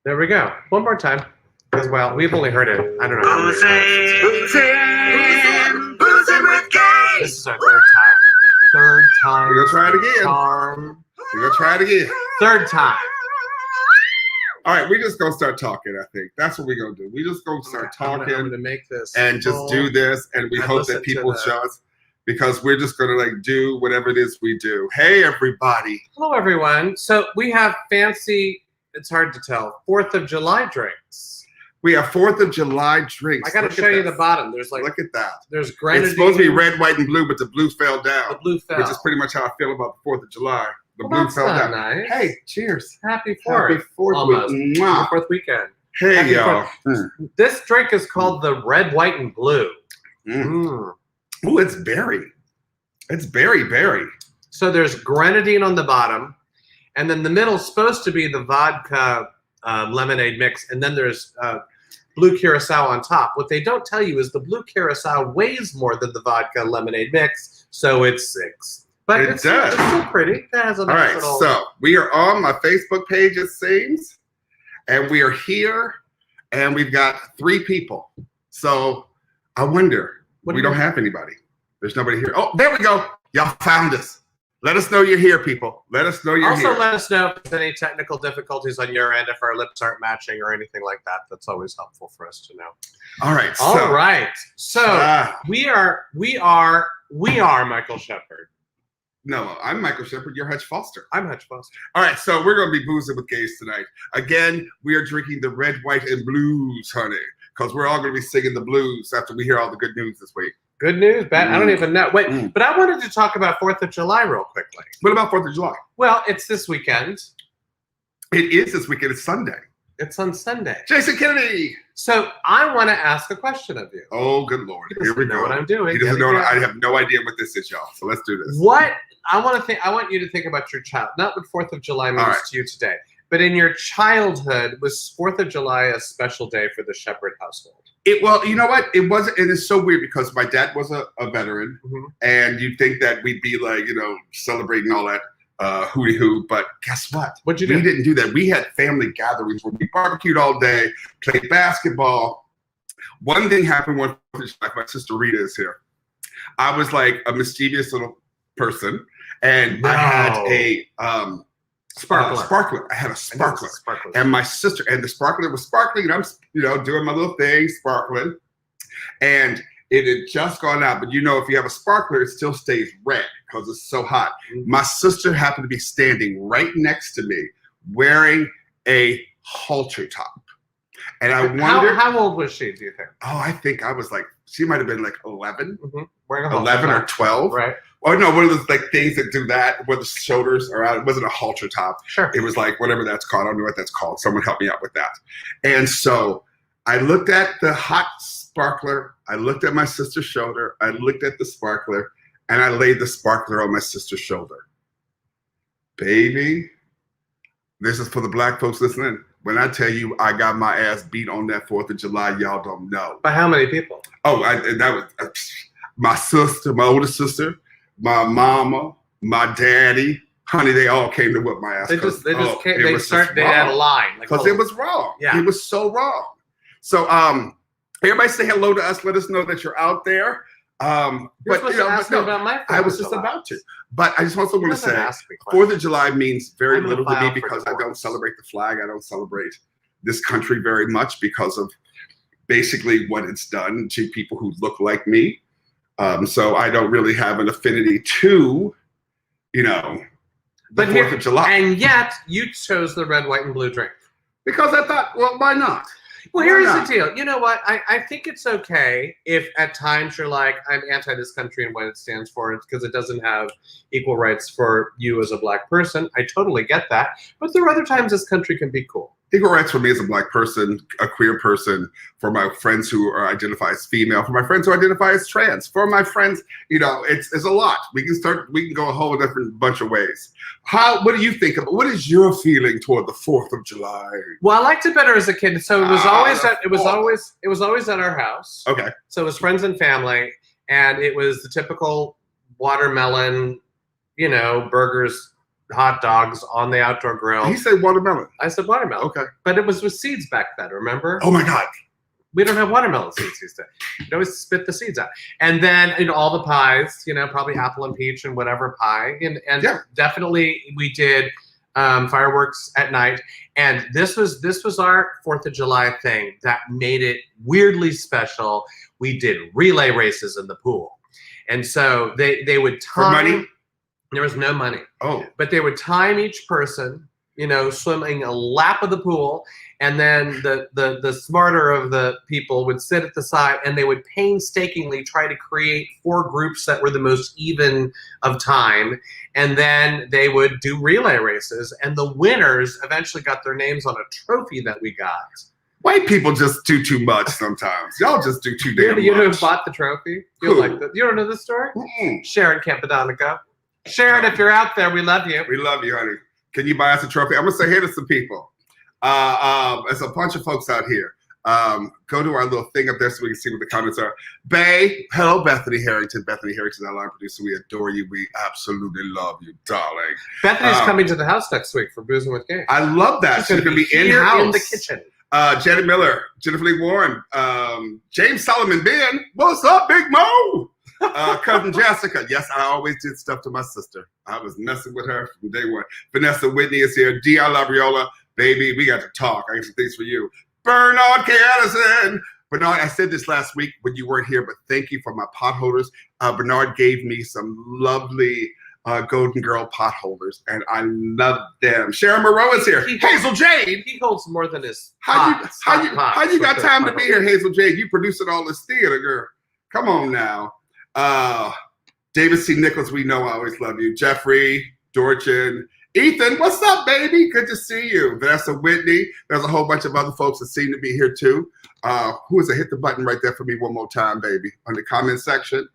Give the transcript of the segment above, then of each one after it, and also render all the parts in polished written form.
There we go. One more time. As well, we've only heard it. I don't know. How many times. Boozing with Gay. This is our third time. Third time. We're gonna try it again. Charm. We're gonna try it again. Third time. All right, we're just gonna start talking. I think that's what we're gonna do. We're just gonna start I'm talking gonna make this and just do this, and we and hope listen that to people the- show us because we're just gonna like do whatever it is we do. Hey, everybody. Hello, everyone. So we have fancy. It's hard to tell. 4th of July drinks. We have 4th of July drinks. I got to Look show at you this. the bottom. There's like Look at that. there's grenadine. It's supposed to be red, white, and blue, but the blue fell down. The blue fell. Which is pretty much how I feel about the 4th of July. The Well, blue that's fell not down. nice. Hey, cheers. Happy 4th. Happy 4th Almost. week. Mwah. Happy 4th weekend. Hey, Happy y'all. 4th. This drink is called the red, white, and blue. Mm. Ooh, it's berry. It's berry. So there's grenadine on the bottom, and then the middle's supposed to be the vodka lemonade mix, and then there's blue curacao on top. What they don't tell you is the blue curacao weighs more than the vodka lemonade mix, so it's 6. But It it's does. still pretty. It has a All nice right, little... so we are on my Facebook page, it seems, and we are here, and we've got 3 people. So I wonder, What we do you- don't have anybody. There's nobody here. Oh, there we go. Y'all found us. Let us know you're here, people. Let us know you're Also, here. let us know if there's any technical difficulties on your end, if our lips aren't matching or anything like that. That's always helpful for us to know. All right. All right. So Ah. we are Michael Shepard. No, I'm Michael Shepard. You're Hutch Foster. I'm Hutch Foster. All right, so we're going to be boozing with gays tonight. Again, we are drinking the red, white, and blues, honey, because we're all going to be singing the blues after we hear all the good news this week. Good news, bad. I don't even know. Wait, Mm. but I wanted to talk about 4th of July real quickly. What about 4th of July? Well, it's this weekend. It is this weekend. It's Sunday. It's on Sunday. Jason Kennedy. So I want to ask a question of you. Oh, good Lord. He Here doesn't we know go. what I'm doing. He doesn't Yet know. again. I have no idea what this is, y'all. So let's do this. What I want you to think about your child, not what 4th of July means All right. to you today, but in your childhood, was 4th of July a special day for the Shepard household? Well, you know what? It wasn't. And it's so weird because my dad was a veteran, Mhm. and you'd think that we'd be like, celebrating all that hooty hoo. But guess what? What'd you We do? didn't do that. We had family gatherings where we barbecued all day, played basketball. One thing happened when like my sister Rita is here. I was like a mischievous little person, and I had No. a Sparkler. sparkler. I had a sparkler. Sparkler. And my sister, and the sparkler was sparkling, and I'm, doing my little thing, sparkling. And it had just gone out. But if you have a sparkler, it still stays red because it's so hot. My sister happened to be standing right next to me wearing a halter top. And I wondered, How old was she, do you think? I think I was like, she might have been like 11, Wearing a halter 11 or top. 12. Right. Oh, no, one of those like things that do that where the shoulders are out. It wasn't a halter top. Sure. It was like whatever that's called. I don't know what that's called. Someone help me out with that. And so I looked at the hot sparkler. I looked at my sister's shoulder. I looked at the sparkler, and I laid the sparkler on my sister's shoulder. Baby, this is for the black folks listening. When I tell you I got my ass beat on that 4th of July, y'all don't know. By how many people? Oh, that was my sister, my older sister, my mama, my daddy. Honey, they all came to whip my ass. They had a line. Like, Because it was wrong. Yeah. It was so wrong. So everybody say hello to us. Let us know that you're out there. You're supposed to ask me about my 4th I was of just July. about to. But I just also You want to haven't say, asked me 4th questions. of July means very I'm gonna little to me file for because I don't divorce. celebrate the flag. I don't celebrate this country very much because of basically what it's done to people who look like me. So I don't really have an affinity to, the But 4th of July. And yet, you chose the red, white, and blue drink. Because I thought, well, why not? Well, Why here's not? the deal. You know what? I think it's okay if at times you're like, I'm anti this country and what it stands for because it doesn't have equal rights for you as a black person. I totally get that. But there are other times this country can be cool. Equal rights for me as a black person, a queer person, for my friends who identify as female, for my friends who identify as trans, for my friends, it's a lot. We can go a whole different bunch of ways. What do you think about, what is your feeling toward the 4th of July? Well, I liked it better as a kid. So it was the always at our house. Okay. So it was friends and family, and it was the typical watermelon, burgers, hot dogs on the outdoor grill. He said watermelon. I said watermelon. Okay. But it was with seeds back then, remember? Oh my God. We don't have watermelon seeds these days. You always spit the seeds out. And then all the pies, probably apple and peach and whatever pie. And Yeah. definitely we did fireworks at night. And this was our 4th of July thing that made it weirdly special. We did relay races in the pool. And so they would time. For money? There was no money. Oh. But they would time each person, swimming a lap of the pool, and then the smarter of the people would sit at the side, and they would painstakingly try to create 4 groups that were the most even of time, and then they would do relay races, and the winners eventually got their names on a trophy that we got. White people just do too much sometimes. Y'all just do too damn much. You know who bought the trophy? You don't know the story? Mm-mm. Sharon Campodonica. Sharon, if you're out there, we love you. We love you, honey. Can you buy us a trophy? I'm gonna say hey to some people. There's a bunch of folks out here. Go to our little thing up there so we can see what the comments are. Bay, hello, Bethany Harrington. Bethany Harrington, our line producer. We adore you. We absolutely love you, darling. Bethany's coming to the house next week for Boozing with Gabe. I love that. She's gonna be here in-house. in the kitchen. Janet Miller, Jennifer Lee Warren, James Solomon Ben. What's up, Big Mo? Cousin Jessica. Yes, I always did stuff to my sister. I was messing with her from day one. Vanessa Whitney is here. Dion Labriola. Baby, we got to talk. I got some things for you. Bernard K. Addison. Bernard, I said this last week when you weren't here, but thank you for my pot holders. Bernard gave me some lovely Golden Girl pot holders, and I love them. Sharon Moreau is here. Hazel Jade. He holds more than his How pots you got with time the to be here, Hazel Jade? You producing all this theater, girl. Come on now. David C. Nichols, we know I always love you. Jeffrey, Dorchin, Ethan, what's up, baby? Good to see you. Vanessa Whitney. There's a whole bunch of other folks that seem to be here too. Who is it? Hit the button right there for me one more time, baby, on the comment section.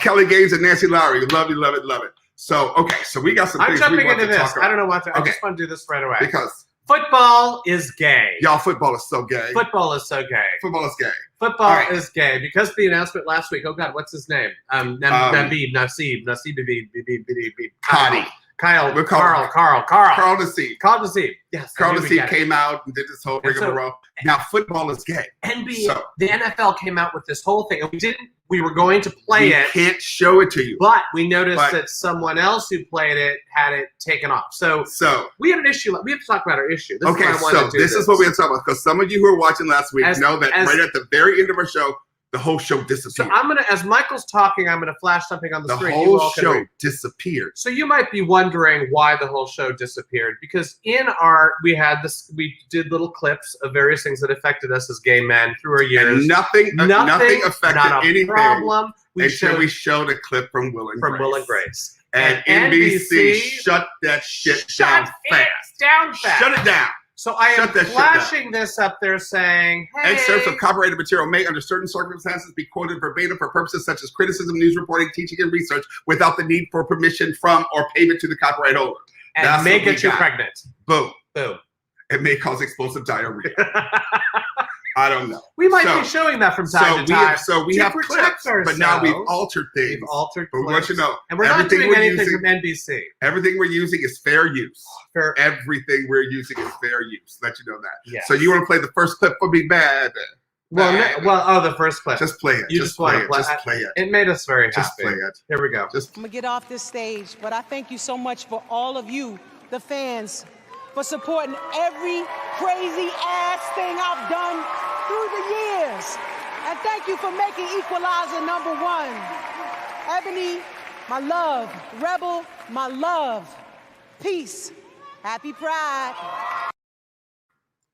Kelly Gaines and Nancy Lowry. Love you, love it, love it. So, okay, so we got some things we want to talk about. I don't know what to. I just want to do this right away. Because football is gay. Y'all, football is so gay. Football is so gay. Football is gay. Football is gay because of the announcement last week. Oh God, what's his name? Naseeb, Kyle Nassib. Yes. Carl Nassib came out and did this whole rigmarole. Now football is gay. The NFL came out with this whole thing, and we were going to play it. We can't show it to you. But we noticed that someone else who played it had it taken off. So we have an issue. We have to talk about our issue. This is what we're going to talk about. Because some of you who were watching last week know that right at the very end of our show, the whole show disappeared. So as Michael's talking, I'm gonna flash something on the screen. The whole show disappeared. So you might be wondering why the whole show disappeared. Because we did little clips of various things that affected us as gay men through our years. And nothing affected anything problem. We showed a clip from Will and Grace. And NBC shut that shit down fast. Shut it down. So I am flashing this up there saying, hey. Excerpts of copyrighted material may, under certain circumstances, be quoted verbatim for purposes such as criticism, news reporting, teaching, and research without the need for permission from or payment to the copyright holder. And may get you pregnant. Boom. Boom. It may cause explosive diarrhea. I don't know. We might be showing that from time to time. We have clips, but now we've altered things. But we want you to know. And we're not doing anything from NBC. Everything we're using is fair use. Everything we're using is fair use. Let you know that. Yes. So you want to play the first clip for me, bad? The first clip. Just play it. Just play it. It made us very happy. Just play it. Here we go. I'm going to get off this stage, but I thank you so much for all of you, the fans, for supporting every crazy ass thing I've done through the years. And thank you for making Equalizer #1. Ebony, my love. Rebel, my love. Peace. Happy Pride.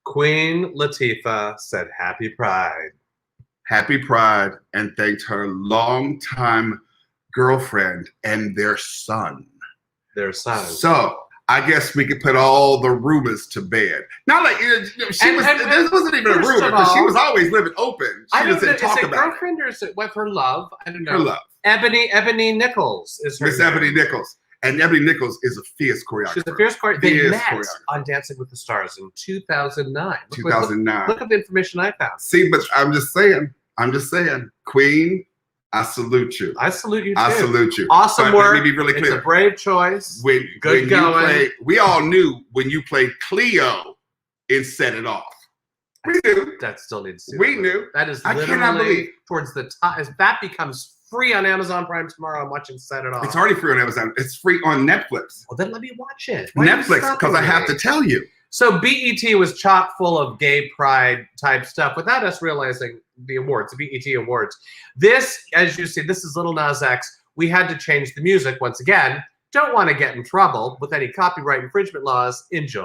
Queen Latifah said happy Pride. Happy Pride, and thanked her longtime girlfriend and their son. So I guess we could put all the rumors to bed. Not like this wasn't even a rumor because she was always living open. She doesn't talk about it. Is it girlfriend or is it with her love? I don't know. Her love. Ebony Nichols is her Miss Ebony Nichols. And Ebony Nichols is a fierce choreographer. She's a fierce choreographer. They met on Dancing with the Stars in 2009. Look at the information I found. See, but I'm just saying, Queen I salute you. I salute you too. I salute you. Awesome But work. Let me be really It's clear. a brave choice. When Good you going. played, we all knew when you played Cleo in Set It Off. We knew. That still needs to. We knew. That is I cannot literally believe- towards the top. As that becomes free on Amazon Prime tomorrow, I'm watching Set It Off. It's already free on Amazon. It's free on Netflix. Well, then let me watch it. Why are you Netflix, stopping because I have me? to tell you. So BET was chock full of gay pride type stuff without us realizing the awards, the BET awards. This, as you see, this is Lil Nas X. We had to change the music once again. Don't want to get in trouble with any copyright infringement laws. Enjoy.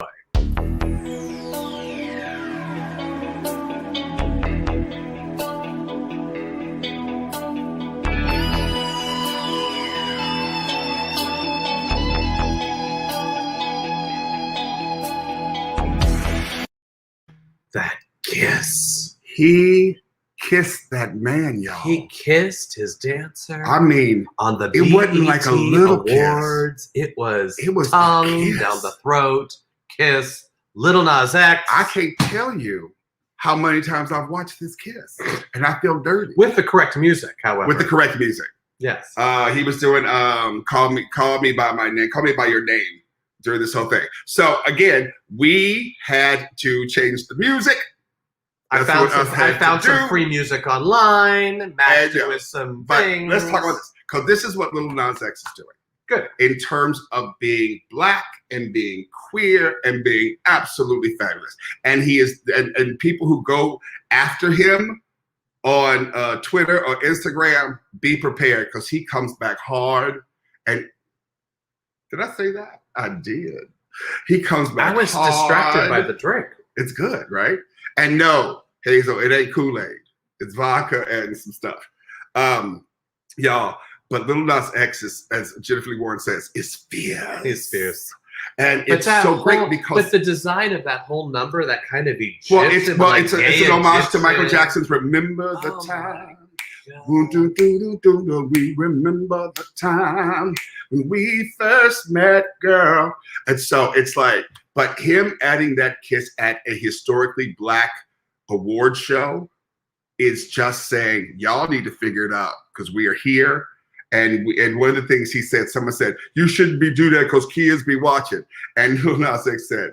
That kiss. He kissed that man, y'all. He kissed his dancer I mean, on the it wasn't like a little kiss. awards. It was a tongue kiss. down the throat, kiss. Little Nas X. I can't tell you how many times I've watched this kiss, and I feel dirty. With the correct music, however. With the correct music. yes. He was doing call me by my name, call me by your name during this whole thing. So again, we had to change the music. I That's found what us some. had I found to some do. free music online. Matched And, it with some But things. let's talk about this, because this is what Lil Nas X is doing. Good. In terms of being black and being queer and being absolutely fabulous. And he is, and people who go after him on Twitter or Instagram, be prepared, because he comes back hard. And did I say that? I did. He comes back I was hard. distracted by the drink. It's good, right? And no, Hazel, it ain't Kool-Aid. It's vodka and some stuff. Y'all, but Lil Nas X is, as Jennifer Lee Warren says, is fierce. He's fierce. And But it's that so whole- great because But the design of that whole number, that kind of Egyptian. it's gay an homage to Egyptian. Michael Jackson's "Remember the Oh my Time." God. We remember the time when we first met, girl. And so it's like, but him adding that kiss at a historically black award show is just saying, y'all need to figure it out, because we are here. And one of the things he said, someone said, you shouldn't be do that because kids be watching. And Lil Nas X said,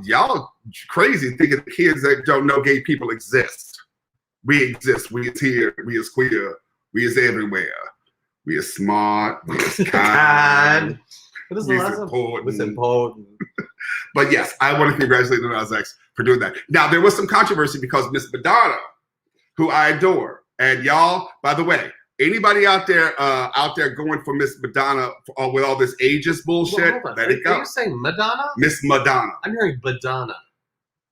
y'all crazy thinking kids that don't know gay people exist. We exist. We is here. We is queer. We is everywhere. We is smart. We is kind. What is the We is last one? important. Was important. But yes, I want to congratulate Lil Nas X for doing that. Now, there was some controversy because Miss Madonna, who I adore, and y'all, by the way, anybody out there going for Miss Madonna with all this ageist bullshit, Well, hold on. let it Are go. you saying Madonna? Miss Madonna. I'm hearing Badonna.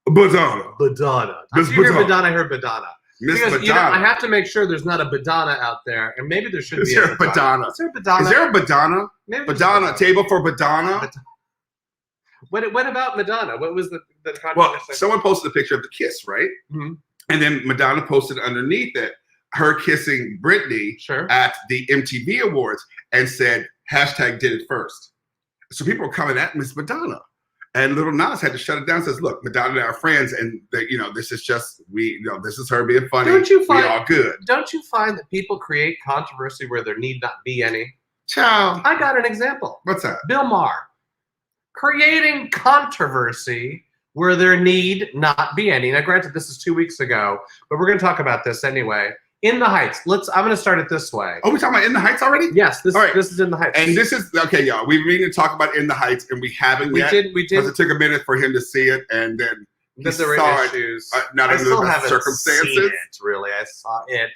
Madonna. Badonna. Miss If you hear Badonna. Badonna, I heard Badonna. Miss Because Madonna. you know, I have to make sure there's not a Badonna out there, and maybe there should Is be there a Badonna? Is there a Badonna? Is there a Madonna? Maybe there's Madonna, a table for Madonna. What about Madonna? What was the Well, controversy? someone posted a picture of the kiss, right? Mhm. And then Madonna posted underneath it her kissing Britney Sure. at the MTV Awards and said, hashtag did it first. So people were coming at Miss Madonna. And Lil Nas had to shut it down. Says, look, Madonna and our friends, and they, this is just this is her being funny. Don't you find- we all good? Don't you find that people create controversy where there need not be any? Ciao. I got an example. What's that? Bill Maher. Creating controversy where there need not be any. Now, granted, this is 2 weeks ago, but we're going to talk about this anyway. In the Heights. I'm going to start it this way. Oh, we're talking about In the Heights already? Yes, this All right. is In the Heights. And this is, okay, y'all, we've been to talk about In the Heights, and we haven't we yet. did. Because it took a minute for him to see it, and then That there were saw it, issues. not I under the still best haven't circumstances. seen it, really. I saw it.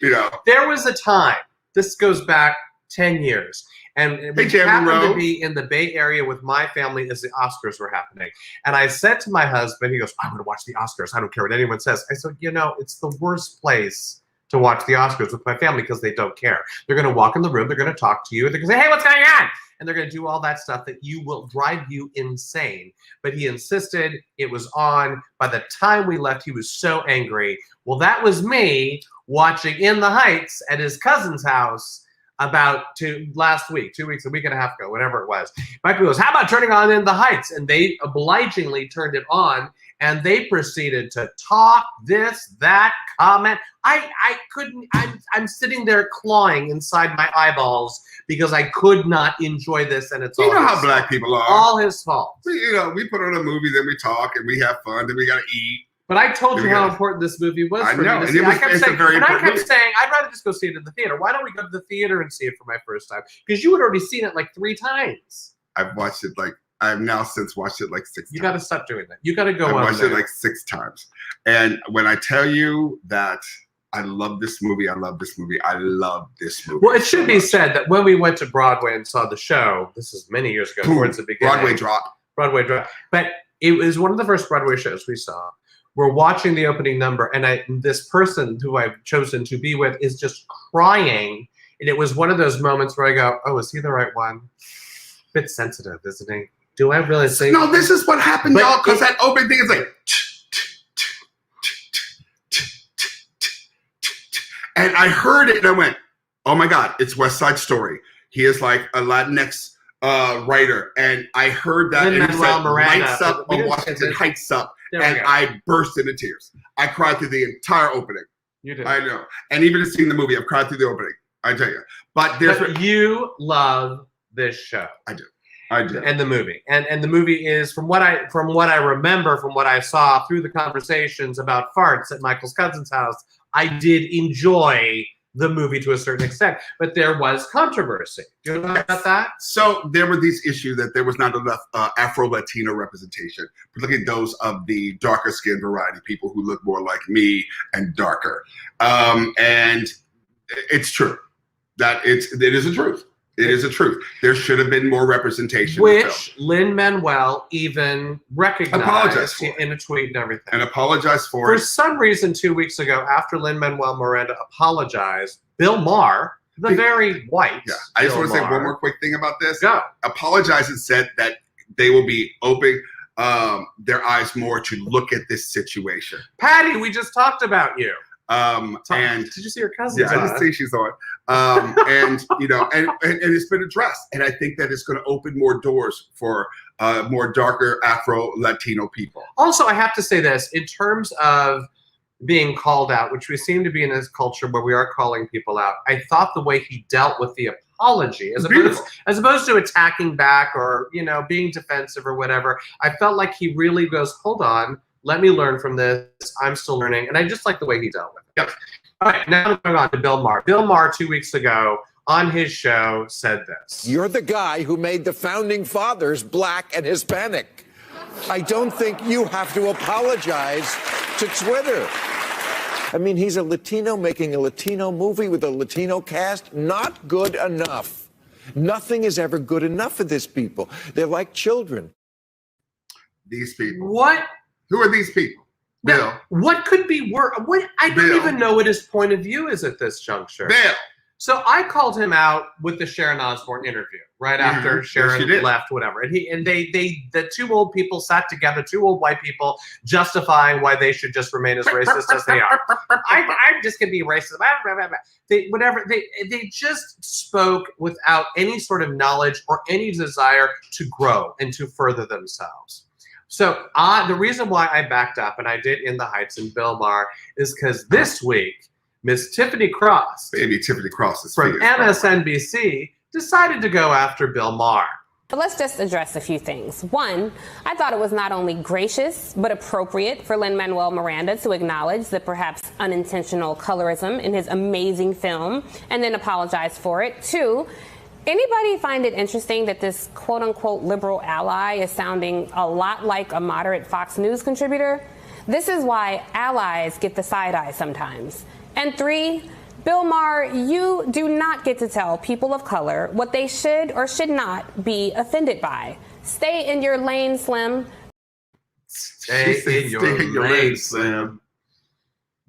There was a time, this goes back 10 years, and we Jamie happened Rowe. to be in the Bay Area with my family as the Oscars were happening. And I said to my husband, he goes, I'm going to watch the Oscars. I don't care what anyone says. I said, it's the worst place to watch the Oscars with my family because they don't care. They're going to walk in the room. They're going to talk to you. They're going to say, hey, what's going on? And they're going to do all that stuff that will drive you insane. But he insisted it was on. By the time we left, he was so angry. Well, that was me watching In the Heights at his cousin's house about last week, 2 weeks, a week and a half ago, whatever it was. Michael goes, how about turning on In the Heights? And they obligingly turned it on, and they proceeded to talk, this, that, comment. I couldn't, I'm sitting there clawing inside my eyeballs because I could not enjoy this, and it's all You know his how black fault. people are. All his fault. We put on a movie, then we talk, and we have fun, then we gotta eat. But I told you how Yeah. important this movie was I for know, me to and see. it was- I kept it's a saying, very and I important kept movie. saying, I'd rather just go see it in the theater. Why don't we go to the theater and see it for my first time? Because you had already seen it like 3 times. I've watched it I've now since watched it like 6 You times. got to stop doing that. You got to go I on watched there. it like 6 times. And when I tell you that I love this movie, I love this movie, I love this movie. Well, it should so be much. said that when we went to Broadway and saw the show, this is many years ago, Boom. towards the beginning. Broadway drop. Broadway drop. But it was one of the first Broadway shows we saw. We're watching the opening number, and this person who I've chosen to be with is just crying. And it was one of those moments where I go, oh, is he the right one? Bit sensitive, isn't he? Do I really think? No, this is what happened, But y'all, because it- that opening thing is like. And I heard it and I went, oh my God, it's West Side Story. He is like a Latinx writer. And I heard that and he Lin-Manuel said, Miranda. Lights Up We or didn't Washington say this. Heights Up. There we And go. I burst into tears. I cried through the entire opening. You did. I know. And even seeing the movie, I've cried through the opening. I tell you. But there's But you love this show. I do. And the movie, and the movie is from what I remember, from what I saw through the conversations about farts at Michael's cousin's house. I did enjoy the movie to a certain extent, but there was controversy. Do you know about that? So there were these issues that there was not enough Afro-Latino representation, particularly those of the darker skin variety, people who look more like me and darker. And it's true that it is a truth. It is a truth. There should have been more representation. in the film. Which Lin-Manuel even recognized Apologized for. in a tweet and everything. And apologize for For it. some reason, 2 weeks ago, after Lin-Manuel Miranda apologized, Bill Maher, the very white, Yeah. I just Bill want to say Maher, one more quick thing about this. Go. Apologized and said that they will be opening their eyes more to look at this situation. Patty, we just talked about you. And did you see your cousin? yeah, I just see she's on. And it's been addressed. And I think that it's going to open more doors for more darker Afro-Latino people. Also, I have to say this in terms of being called out, which we seem to be in this culture where we are calling people out. I thought the way he dealt with the apology, Beautiful. as opposed to attacking back or being defensive or whatever, I felt like he really goes, hold on, let me learn from this. I'm still learning, and I just like the way he dealt with it. Yep. All right, now going on to Bill Maher. Bill Maher 2 weeks ago on his show said this. You're the guy who made the founding fathers black and Hispanic. I don't think you have to apologize to Twitter. I mean, he's a Latino making a Latino movie with a Latino cast. Not good enough. Nothing is ever good enough for these people. They're like children. These people. What? Who are these people? Bill. What could be worse? I don't Bill. even know what his point of view is at this juncture. Bill. So I called him out with the Sharon Osbourne interview right after Yes, Sharon you did. left, whatever. And the 2 old people sat together, 2 old white people, justifying why they should just remain as racist as they are. I'm just gonna be racist. They just spoke without any sort of knowledge or any desire to grow and to further themselves. So the reason why I backed up, and I did In the Heights and Bill Maher, is because this week, Miss Tiffany Cross Baby Tiffany Cross is from fierce. MSNBC decided to go after Bill Maher. But let's just address a few things. One, I thought it was not only gracious, but appropriate for Lin-Manuel Miranda to acknowledge the perhaps unintentional colorism in his amazing film and then apologize for it. Two, anybody find it interesting that this quote-unquote liberal ally is sounding a lot like a moderate Fox News contributor? This is why allies get the side eye sometimes. And three, Bill Maher, you do not get to tell people of color what they should or should not be offended by. Stay in your lane, Slim. Stay Stay in your lane, Slim.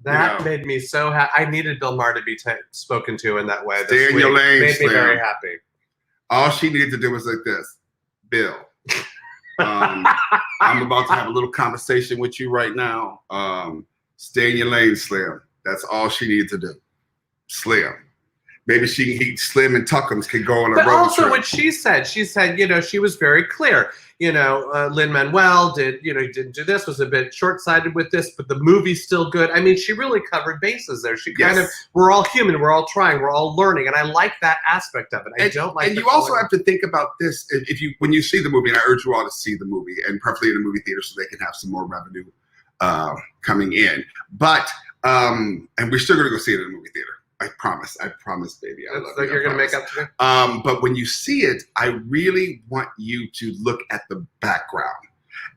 That Yeah. made me so happy. I needed Bill Maher to be spoken to in that way. Stay this in your week. lane, Made me Slim. very happy. All she needed to do was like this. Bill. I'm about to have a little conversation with you right now. Stay in your lane, Slim. That's all she needed to do. Slim. maybe he Slim and Tuckums can go on a But road also trip. what she said, she was very clear. Lin-Manuel didn't do this, was a bit short-sighted with this, but the movie's still good. I mean, she really covered bases there. She kind of, we're all human, we're all trying, we're all learning, and I like that aspect of it. And you also have to think about this when you see the movie, and I urge you all to see the movie, and preferably in a movie theater so they can have some more revenue coming in. But and we're still going to go see it in a movie theater. I promise, baby. I love you. You're going to make up to me? But when you see it, I really want you to look at the background.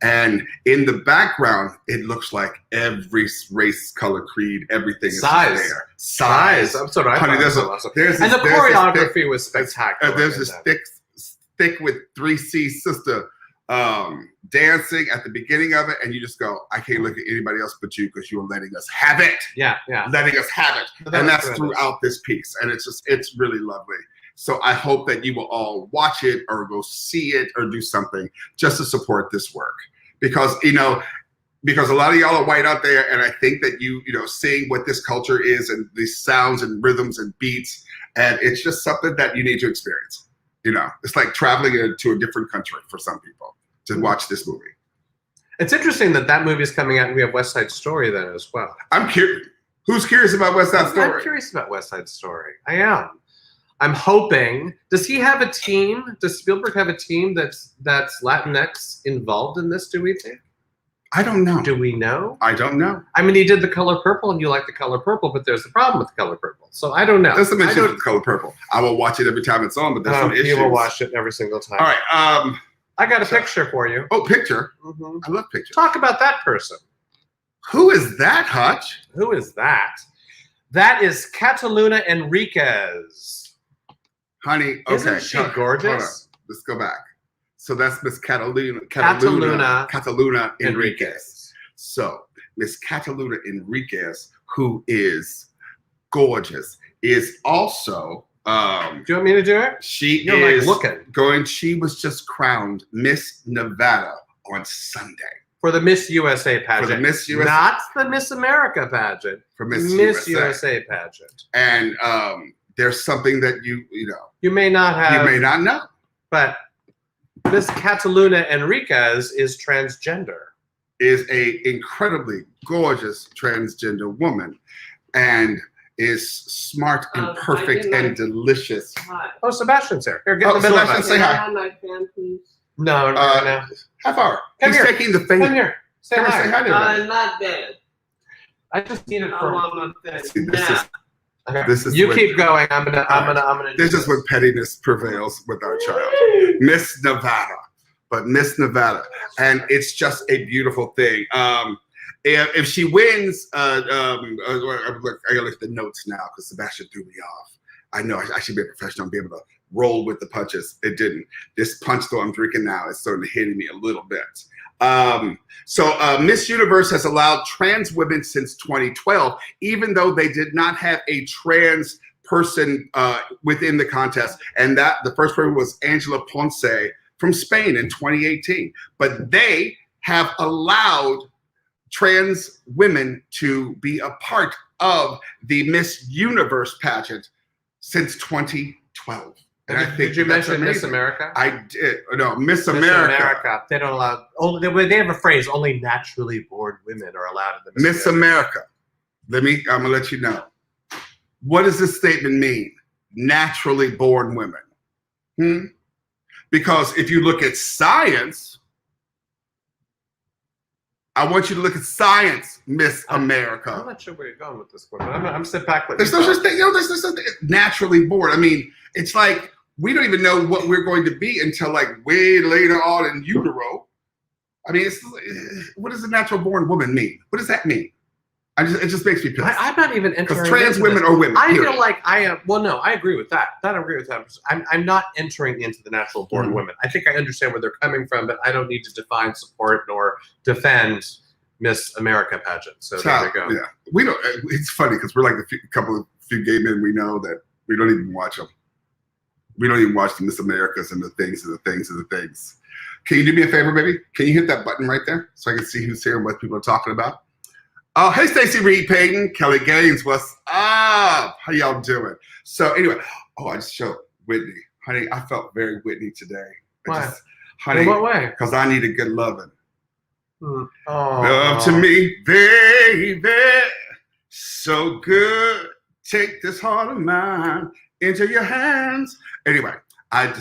And in the background, it looks like every race, color, creed, everything is there. Size. That's what I Honey, thought. and the choreography was spectacular. There's this thick with 3C sister dancing at the beginning of it, and you just go, I can't look at anybody else but you because you are letting us have it. Yeah. Letting us have it. And that's throughout this piece. And it's really lovely. So I hope that you will all watch it or go see it or do something just to support this work. Because a lot of y'all are white out there, and I think that seeing what this culture is and these sounds and rhythms and beats, and it's just something that you need to experience. It's like traveling to a different country for some people to watch this movie. It's interesting that movie is coming out and we have West Side Story then as well. I'm curious. Who's curious about West Side Story? I'm curious about West Side Story. I am. I'm hoping. Does he have a team? Does Spielberg have a team that's Latinx involved in this? Do we think? I don't know. Do we know? I don't know. I mean, he did The Color Purple, and you like The Color Purple, but there's a problem with The Color Purple. So I don't know. There's some issues with The Color Purple. I will watch it every time it's on, but there's some issues. You will watch it every single time. All right. I got a picture for you. Oh, picture. Mm-hmm. I love pictures. Talk about that person. Who is that, Hutch? Who is that? That is Catalina Enriquez. Honey, okay. Isn't she gorgeous? Hold on. Let's go back. So that's Miss Catalina Enriquez. So Miss Catalina Enriquez, who is gorgeous, is also do you want me to do it? You're she was just crowned Miss Nevada on Sunday. For the Miss USA pageant. For the Miss USA. Not the Miss America pageant. For Miss USA pageant. And there's something that you may not have. You may not know. But Miss Catalina Enriquez is transgender. Is a incredibly gorgeous transgender woman, and is smart and perfect and delicious. Hi. Oh, Sebastian's here. Here, get in the middle of Sebastian, us. say hi. Can I have my fan, please? No. Half hour. Come He's here. taking the thing. Come here. Say hi. Say hi to everybody. Not bad. I just need it I for. want my fan. See, Now. this is You when- keep going. I'm gonna. This is when pettiness prevails with our child. Miss Nevada. But Miss Nevada. And it's just a beautiful thing. If she wins, look, I gotta look at the notes now because Sebastian threw me off. I know I should be a professional and be able to roll with the punches. It didn't. This punch though I'm drinking now is sort of hitting me a little bit. So Miss Universe has allowed trans women since 2012, even though they did not have a trans person within the contest. And that the first person was Angela Ponce from Spain in 2018. But they have allowed trans women to be a part of the Miss Universe pageant since 2012. And I think did you that's mention Miss amazing. America? I did. No, Miss Miss America. They don't allow. They have a phrase: only naturally born women are allowed in the Miss America. I'm gonna let you know. What does this statement mean? Naturally born women. Because if you look at science, I want you to look at science, Miss America. I'm not sure where you're going with this one. I'm sit back. There's no such thing. There's no such thing. Naturally born. I mean, it's like we don't even know what we're going to be until like way later on in utero. I mean, what does a natural born woman mean? What does that mean? It just makes me pissed. I'm not even entering. Because trans into women this. are women. I period. feel like I am. Well, no, I agree with that. I agree with that. I'm not entering into the natural born women. I think I understand where they're coming from, but I don't need to define, support, nor defend Miss America pageant. So there you go. Yeah, we don't. It's funny because we're like the few gay men we know that we don't even watch them. We don't even watch the Miss Americas and the things and the things and the things. Can you do me a favor, baby? Can you hit that button right there so I can see who's here and what people are talking about? Oh, hey, Stacey Reed Payton, Kelly Gaines, what's up? How y'all doing? So anyway, I just showed Whitney. Honey, I felt very Whitney today. Why? Honey, In what way? because I needed good loving. Oh. Love to me, baby, so good. Take this heart of mine into your hands. Anyway, I had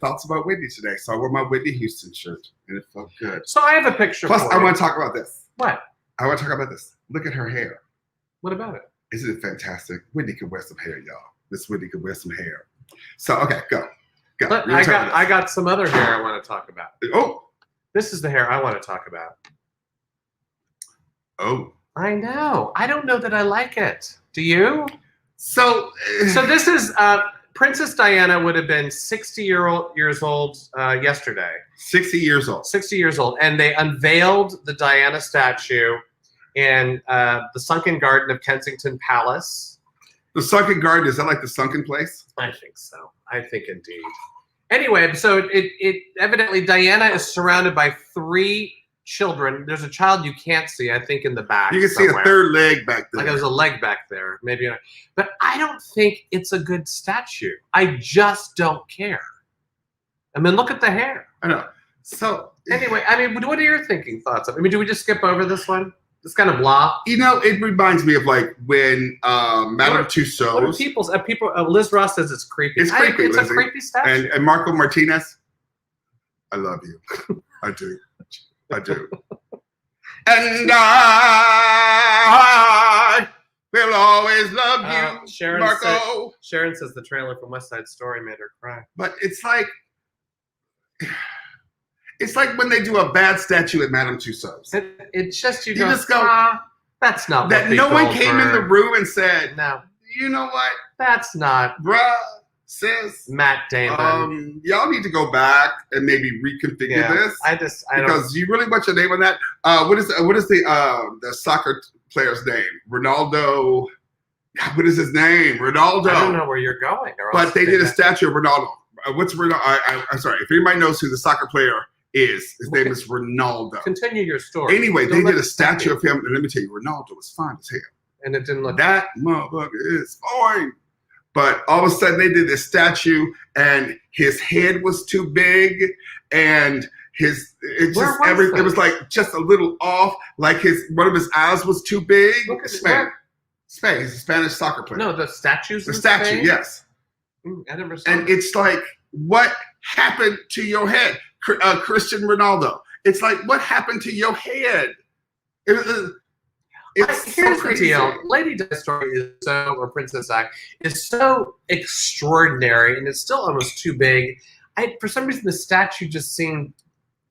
thoughts about Whitney today, so I wore my Whitney Houston shirt, and it felt good. So I have a picture. Plus, for I you. want to talk about this. What? I want to talk about this. Look at her hair. What about it? Isn't it fantastic? Whitney could wear some hair, y'all. Miss Whitney could wear some hair. So, okay, go. But I got some other hair I want to talk about. Oh. This is the hair I want to talk about. Oh. I know. I don't know that I like it. Do you? So this is Princess Diana would have been 60 years old yesterday. 60 years old. 60 years old. And they unveiled the Diana statue in the Sunken Garden of Kensington Palace. The Sunken Garden, is that like the sunken place? I think so. I think indeed. Anyway, so it evidently Diana is surrounded by 3 children. There's a child you can't see, I think, in the back. You can see a third leg back there. Like there's a leg back there, maybe. But I don't think it's a good statue. I just don't care. I mean, look at the hair. I know. So anyway, I mean, what are your thoughts? I mean, do we just skip over this one? It's kind of blah. You know, it reminds me of like when Madame Tussauds. What are people? Liz Ross says it's creepy. It's creepy. It's Lizzie. a creepy statue. And Marco Martinez, I love you. I do. I do. And I will always love you, Marco. Sharon says the trailer from West Side Story made her cry. But it's like when they do a bad statue at Madame Tussauds. It's just you just go. That's not That what no one people came in the were." room and said, No, you know what, that's not bruh, sis. Matt Damon. Y'all need to go back and maybe reconfigure this. I don't. Because you really want your name on that. What is the soccer player's name? Ronaldo. God, what is his name? Ronaldo. I don't know where you're going. But they did a statue of Ronaldo. What's Ronaldo? I'm sorry. If anybody knows who the soccer player is, his name is Ronaldo. Continue your story. Anyway, Don't they let did a it stop statue you. of him, and let me tell you, Ronaldo was fine as hell. And it didn't look. That motherfucker is fine. But all of a sudden, they did this statue, and his head was too big, and it was like just a little off. Like one of his eyes was too big. Look at Spain. He's a Spanish soccer player. No, the statues. The in statue, Spain? yes. I never saw. And it's like, what happened to your head, Cristiano Ronaldo? It's like, what happened to your head? It's Here's so the crazy. deal. Lady Di's story or Princess Di is so extraordinary, and it's still almost too big. For some reason, the statue just seemed.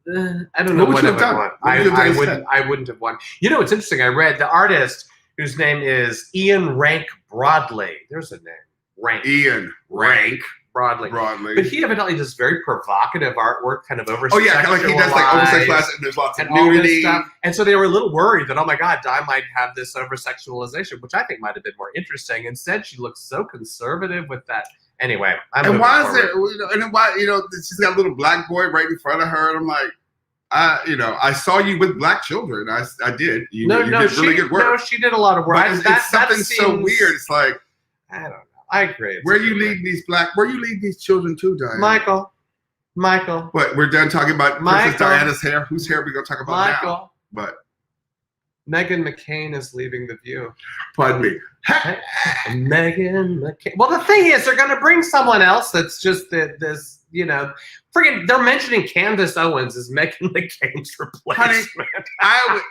I don't know What would what you I have would done? want. What would you have done instead? I wouldn't have won. You know, it's interesting. I read the artist whose name is Ian Rank Broadley. There's a name. Rank. Ian Rank Broadley. But he evidently does very provocative artwork, kind of over. Oh yeah, like he does like oversexualized, and there's lots of and all this nudity. stuff. And so they were a little worried that, oh my God, Di might have this over-sexualization, which I think might have been more interesting. Instead, she looks so conservative with that. Anyway, And why is there? And why she's got a little black boy right in front of her, and I'm like, I saw you with black children. I did. You did really good work. No, she did a lot of work. But it's something so weird. It's like, I don't know. I agree. Where you leading these children to, Diana? Michael. What, we're done talking about Princess Michael. Diana's hair? Whose hair are we going to talk about now? Michael. But Meghan McCain is leaving The View. pardon me. Meghan McCain. Well, the thing is, they're going to bring someone else that's just this, friggin', they're mentioning Candace Owens as Meghan McCain's replacement. Honey,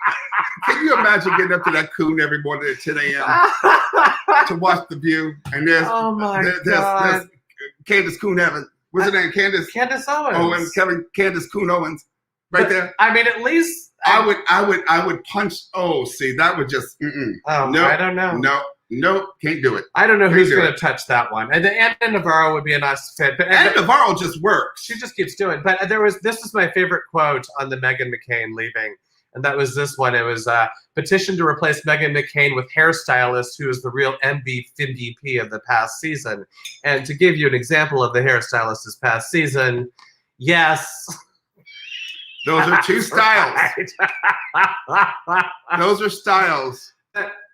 can you imagine getting up to that coon every morning at 10 a.m. to watch The View? And there's Candace Coon Evans. What's her name? Candace Owens. Candace Coon Owens. Right there. I mean, at least I would punch. Oh, see, that would just. Oh, no, I don't know. No, can't do it. I don't know Can't who's do going to it. touch that one. And Anna Navarro would be a nice fit. But And Navarro just works. she just keeps doing. But this is my favorite quote on the Meghan McCain leaving, and that was this one. It was petition to replace Meghan McCain with hairstylist who is the real MVP of the past season. And to give you an example of the hairstylist this past season, yes. Those are two styles. Those are styles.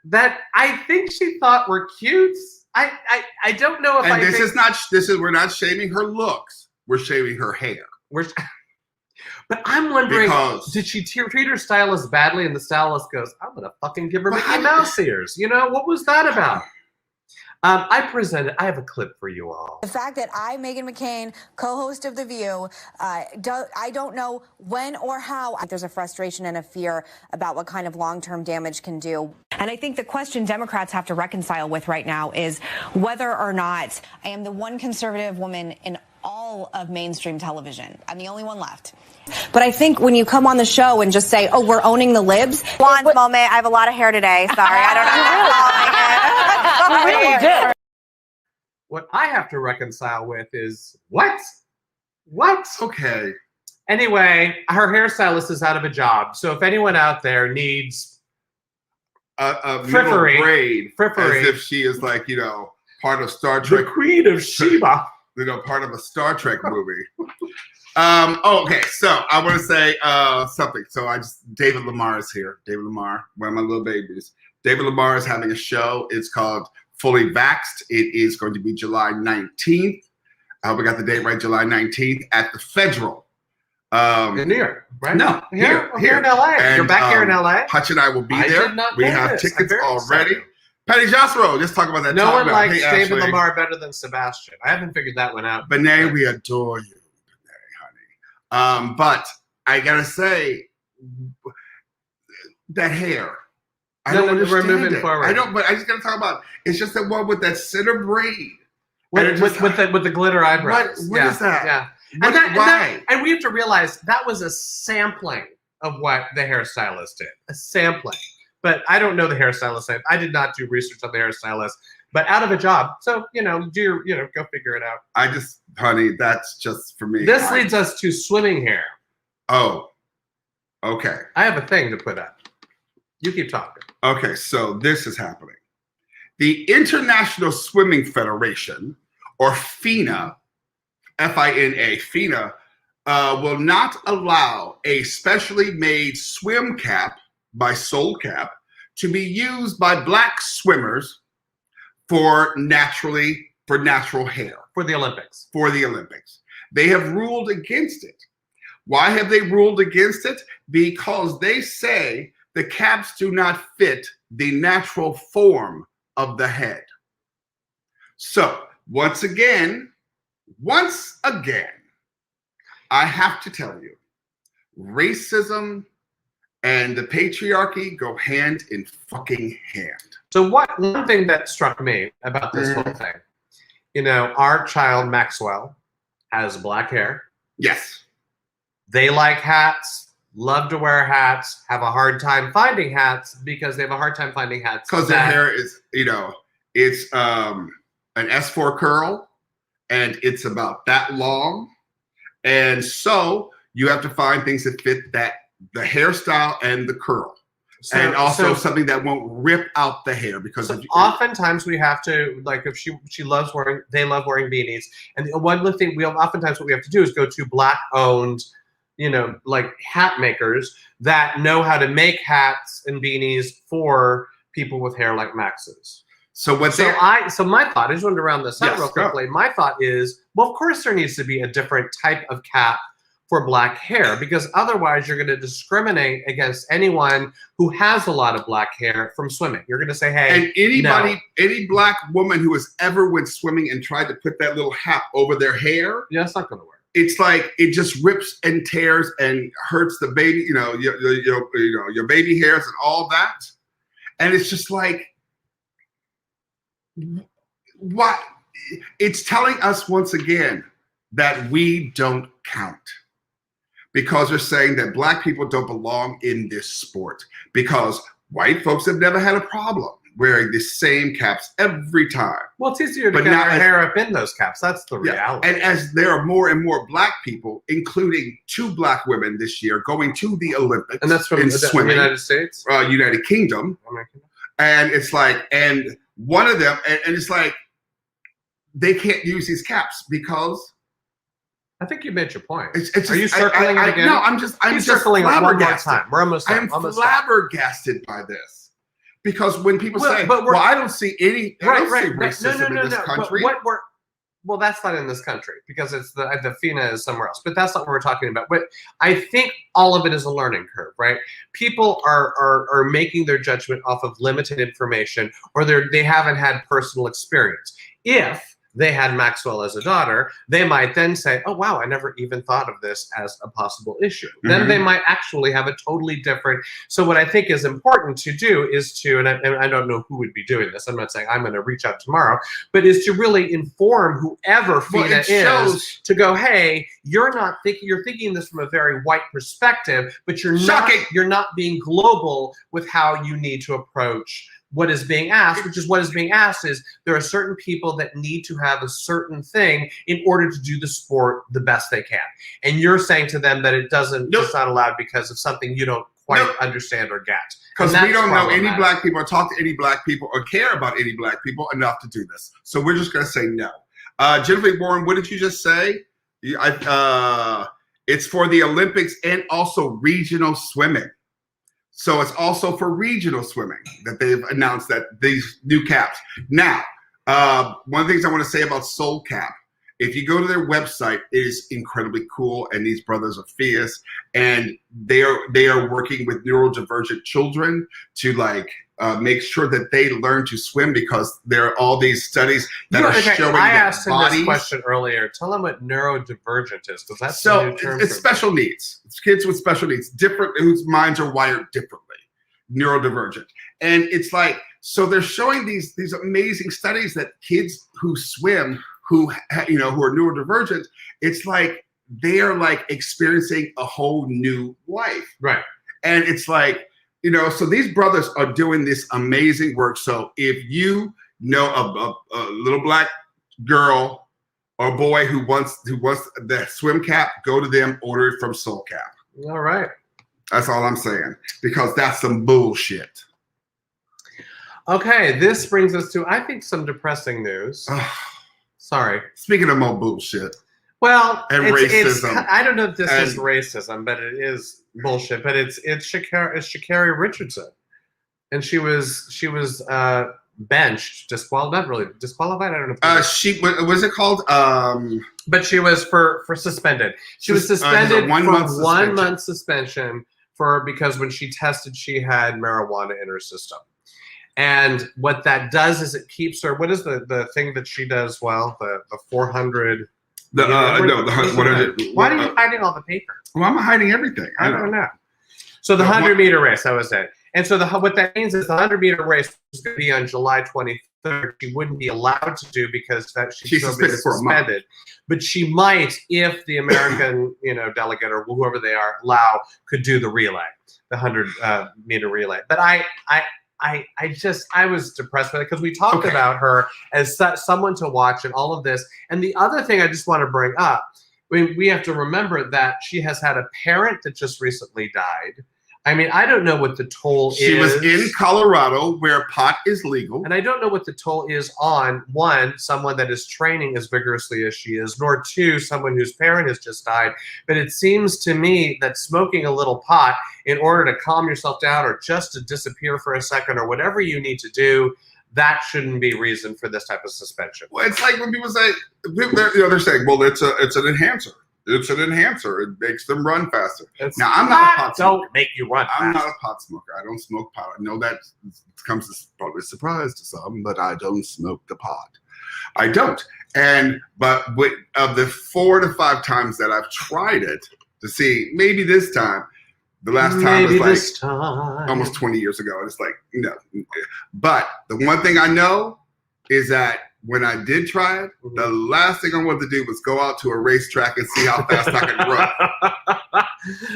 That I think she thought were cute. I don't know if And I this think is not. We're not shaming her looks. We're shaming her hair. But I'm wondering, Because- did she treat her stylist badly? And the stylist goes, "I'm gonna fucking give her But Mickey how- Mouse ears." You know what was that about? I have a clip for you all. The fact that I, Meghan McCain, co-host of The View, I don't know when or how. There's a frustration and a fear about what kind of long-term damage can do. And I think the question Democrats have to reconcile with right now is whether or not I am the one conservative woman in all of mainstream television. I'm the only one left. But I think when you come on the show and just say, "Oh, we're owning the libs," blonde moment. I have a lot of hair today. Sorry, I don't know. You really do. What I have to reconcile with is what? What? Okay. Anyway, her hairstylist is out of a job. So if anyone out there needs A middle Frippery. grade, Frippery. as if she is like part of Star the Trek. Queen of Sheba. Part of a Star Trek movie. Okay, so I want to say something. So David Lamar is here. David Lamar, one of my little babies. David Lamar is having a show. It's called Fully Vaxxed. It is going to be July 19th. I hope I got the date right, July 19th at the Federal. In New York, right? No, here here. in LA. And, You're back here in LA? Hutch and I will be I there. did not We know have this. I'm tickets very already. excited. Patty Josro, let's talk about that. No one Hey, likes David Ashley. Lamar better than Sebastian. I haven't figured that one out. Benet, we adore you, Benet, honey. But I gotta say, that hair. I No, don't no, we're understand moving it. forward. I don't. But I just gotta talk about. It's just the one with that center braid. And it With just- the glitter eyebrows. What is that? Yeah. What- why? And we have to realize that was a sampling of what the hairstylist did. A sampling. But I don't know the hairstylist. I did not do research on the hairstylist. But out of a job. So, go figure it out. Honey, that's just for me. This leads us to swimming hair. Oh, okay. I have a thing to put up. You keep talking. Okay, so this is happening. The International Swimming Federation, or FINA, FINA, FINA, will not allow a specially made swim cap by Soul Cap to be used by black swimmers for natural hair For the Olympics. for the Olympics. They have ruled against it. Why have they ruled against it? Because they say the caps do not fit the natural form of the head. So once again, I have to tell you, racism and the patriarchy go hand in fucking hand. So one thing that struck me about this whole thing, our child Maxwell has black hair. Yes. They like hats, love to wear hats, have a hard time finding hats because they have a hard time finding hats. Because their hair is, it's an S4 curl and it's about that long. And so you have to find things that fit the hairstyle and the curl. And also something that won't rip out the hair because oftentimes we have to, like, if they love wearing beanies. And one thing oftentimes what we have to do is go to black owned, like hat makers that know how to make hats and beanies for people with hair like Max's. So my thought, I just wanted to round this out real quickly. My thought is, well, of course there needs to be a different type of cap for black hair, because otherwise you're going to discriminate against anyone who has a lot of black hair from swimming. You're going to say, hey, and any black woman who has ever went swimming and tried to put that little hat over their hair, it's not going to work. It's like it just rips and tears and hurts the baby, your baby hairs and all that. And it's just like, what? It's telling us once again that we don't count. Because they're saying that black people don't belong in this sport. Because white folks have never had a problem wearing the same caps every time. Well, it's easier to get your hair up in those caps. That's the reality. And as there are more and more black people, including 2 black women this year, going to the Olympics. And that's from the United States? United Kingdom. And it's like, and one of them, and it's like, they can't use these caps because I think you made your point. It's Are you just- circling it again? No, I'm just circling it one more flabbergasted. time. We're almost done. I'm Almost done. flabbergasted by this because when people Well, say, but we're- "Well, I don't see any I don't see racism in this But country," well, that's not in this country because it's the FINA is somewhere else. But that's not what we're talking about. But I think all of it is a learning curve, right? People are making their judgment off of limited information, or they haven't had personal experience. If they had Maxwell as a daughter, they might then say, oh, wow, I never even thought of this as a possible issue. Then they might actually have a totally different. So what I think is important to do is to, and I don't know who would be doing this. I'm not saying I'm going to reach out tomorrow, but is to really inform whoever FINA is to go, hey, you're thinking this from a very white perspective, but you're not being global with how you need to approach what is being asked, which is what is being asked is there are certain people that need to have a certain thing in order to do the sport the best they can. And you're saying to them that it's not allowed because of something you don't quite understand or get. Because we don't know any black people or talk to any black people or care about any black people enough to do this. So we're just going to say no. Jennifer Warren, what did you just say? It's for the Olympics and also regional swimming. So it's also for regional swimming that they've announced that these new caps. Now, one of the things I want to say about Soul Cap, if you go to their website, it is incredibly cool, and these brothers are fierce, and they are working with neurodivergent children to make sure that they learn to swim because there are all these studies that are showing I that asked him this question earlier. Tell him what neurodivergent is, because that's a new term. It's special needs. It's kids with special needs, different, whose minds are wired differently, neurodivergent. And it's like, so they're showing these amazing studies that kids who swim, who are neurodivergent, it's like they are like experiencing a whole new life. Right. And it's like, so these brothers are doing this amazing work. So if you know a little black girl or boy who wants the swim cap, go to them, order it from Soul Cap. All right. That's all I'm saying, because that's some bullshit. Okay, this brings us to, I think, some depressing news. Sorry. Speaking of more bullshit. Well, and racism. I don't know if this is racism, but it is bullshit. But it's Sha'Carri Richardson, and she was benched, disqualified. Not really disqualified. I don't know. What was it called? But she was for suspended. She was suspended for 1 month suspension because when she tested, she had marijuana in her system. And what that does is it keeps her. What is the thing that she does well? The 400. The 100. Why are you hiding all the paper? Well, I'm hiding everything. I don't know. So the 100-meter race, that was it. And so what that means is the 100-meter race is going to be on July 23rd. She wouldn't be allowed to do because she's suspended. But she might, if the American delegate or whoever they are could do the relay, the 100-meter relay. But I was depressed with it because we talked about her as someone to watch and all of this. And the other thing I just want to bring up, we have to remember that she has had a parent that just recently died. I mean, I don't know what the toll is. She was in Colorado where pot is legal. And I don't know what the toll is on, one, someone that is training as vigorously as she is, nor two, someone whose parent has just died. But it seems to me that smoking a little pot in order to calm yourself down or just to disappear for a second or whatever you need to do, that shouldn't be reason for this type of suspension. Well, it's like when people say, they're saying, well, it's an enhancer. It's an enhancer. It makes them run faster. Now, I'm not a pot smoker. Don't make you run fast. I'm not a pot smoker. I don't smoke pot. I know that comes as probably a surprise to some, but I don't smoke the pot. I don't. But of the 4 to 5 times that I've tried it to see, maybe this time, the last time was like almost 20 years ago. And it's like, no. But the one thing I know is that when I did try it, the last thing I wanted to do was go out to a racetrack and see how fast I could run.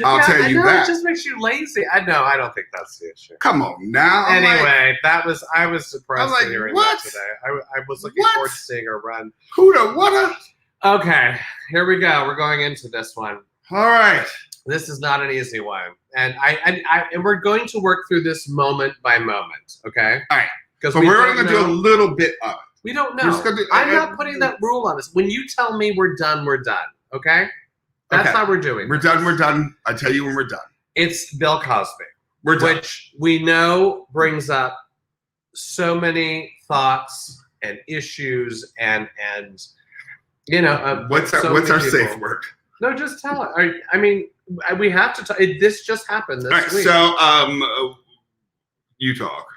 I'll tell you that. It just makes you lazy. I don't think that's the issue. Come on now. Anyway, I was surprised to hearing that today. I was looking forward to seeing her run. Who what? Okay, here we go. We're going into this one. All right. This is not an easy one. And and we're going to work through this moment by moment, okay? All right. Because we're going to do a little bit of it. We don't know. I'm not putting that rule on us. When you tell me we're done, Okay, that's Okay. how we're doing. We're done. We're done. I tell you when we're done. It's Bill Cosby, We're done. which we know brings up so many thoughts and issues and What's our, so what's many our people. safe word? No, just tell it. I mean, we have to. This just happened this All right. week. So, you talk.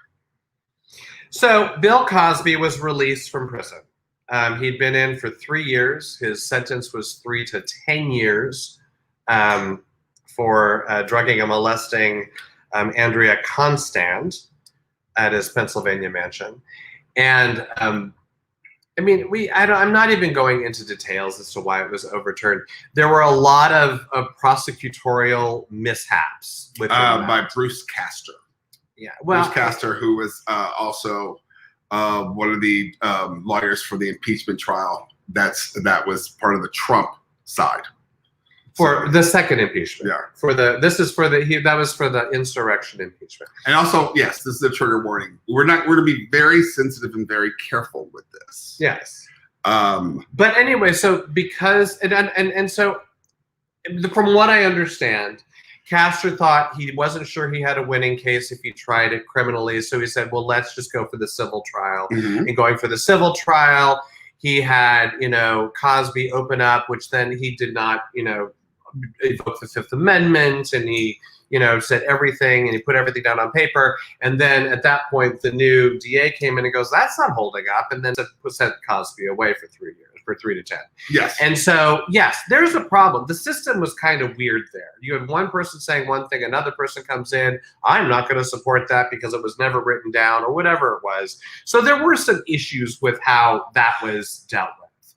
So Bill Cosby was released from prison. He'd been in for 3 years. His sentence was 3 to 10 years for drugging and molesting Andrea Constand at his Pennsylvania mansion. And I mean, I'm not even going into details as to why it was overturned. There were a lot of prosecutorial mishaps with By Bruce Castor. Yeah, well, Bruce Castor, who was also one of the lawyers for the impeachment trial. That was part of the Trump side. for the second impeachment. Yeah. That was for the insurrection impeachment. And also, yes, this is a trigger warning. We're to be very sensitive and very careful with this. Yes. But anyway, so because and so from what I understand, Castor thought he wasn't sure he had a winning case if he tried it criminally, so he said, well, let's just go for the civil trial. Mhm. And going for the civil trial, he had, Cosby open up, which then he did not, invoke the Fifth Amendment, and he, said everything, and he put everything down on paper. And then at that point, the new DA came in and goes, that's not holding up, and then sent Cosby away for 3 years, for 3 to 10. Yes. And so, yes, there's a problem. The system was kind of weird there. You had one person saying one thing, another person comes in, I'm not going to support that because it was never written down, or whatever it was. So there were some issues with how that was dealt with.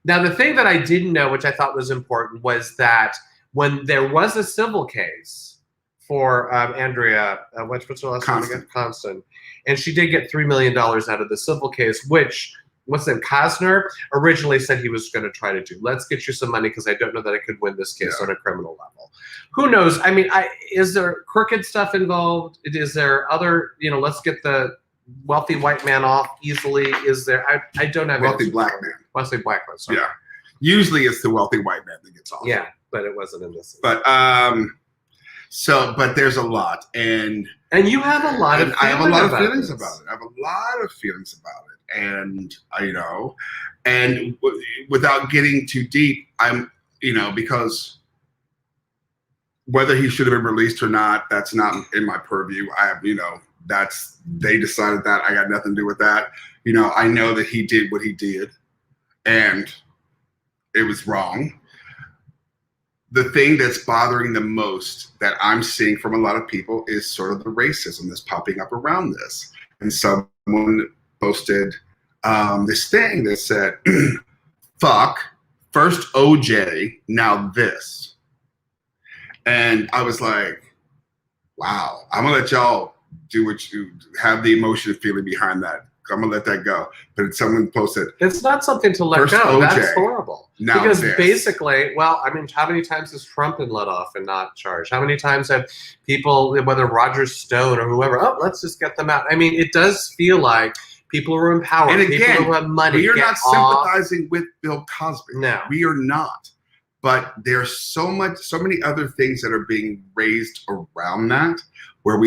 Now, the thing that I didn't know, which I thought was important, was that when there was a civil case for Andrea, what's her last name again? Constant. And she did get $3 million out of the civil case, which, what's his name, Cosner originally said he was going to try to do. Let's get you some money because I don't know that I could win this case on a criminal level. Who knows? I mean, is there crooked stuff involved? Is there other, let's get the wealthy white man off easily? Is there? I don't have Wealthy answers black for it. man. Wealthy black man. Sorry. Yeah. Usually it's the wealthy white man that gets off. Yeah, but it wasn't in this. But but there's a lot, and you have a lot of. I have a lot of feelings this. about it. I have a lot of feelings about it, and and without getting too deep, I'm because whether he should have been released or not, that's not in my purview. I have they decided that. I got nothing to do with that. I know that he did what he did, and it was wrong. The thing that's bothering the most that I'm seeing from a lot of people is sort of the racism that's popping up around this. And someone posted this thing that said, fuck, first OJ, now this. And I was like, wow, I'm going to let y'all do what you have the emotion and feeling behind that. I'm gonna let that go. But someone posted, it's not something to let first go. OJ, that's horrible. now because this. basically, well, I mean, how many times has Trump been let off and not charged? How many times have people, whether Roger Stone or whoever, let's just get them out? I mean, it does feel like people who are empowered, and again, people who have money, we are get not off. sympathizing with Bill Cosby. No, we are not. But there's so many other things that are being raised around that, where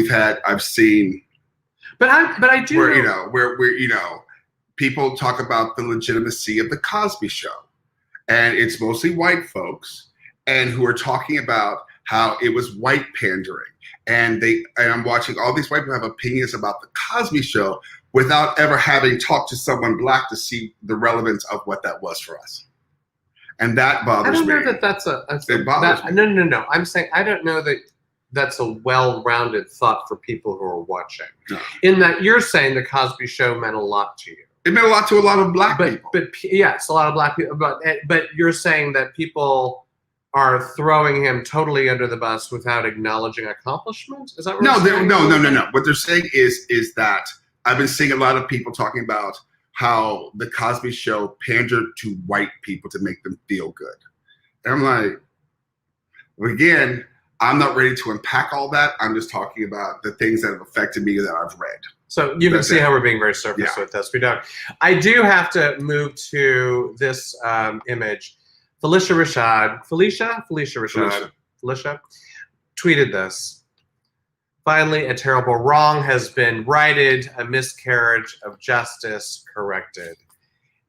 I've seen. But I do. Where people talk about the legitimacy of the Cosby Show, and it's mostly white folks, and who are talking about how it was white pandering, and I'm watching all these white people have opinions about the Cosby Show without ever having talked to someone black to see the relevance of what that was for us, and that bothers me. I don't know that that's it bothers me. No. I'm saying I don't know that that's a well-rounded thought for people who are watching. No. In that you're saying the Cosby Show meant a lot to you. It meant a lot to a lot of black people. But yes, a lot of black people. But you're saying that people are throwing him totally under the bus without acknowledging accomplishment? Is that what No. you're saying? No. What they're saying is that I've been seeing a lot of people talking about how the Cosby Show pandered to white people to make them feel good. And I'm like, again, I'm not ready to unpack all that. I'm just talking about the things that have affected me that I've read. So you can see how we're being very surface with this. We don't. I do have to move to this image. Felicia Rashad tweeted this. Finally, a terrible wrong has been righted, a miscarriage of justice corrected.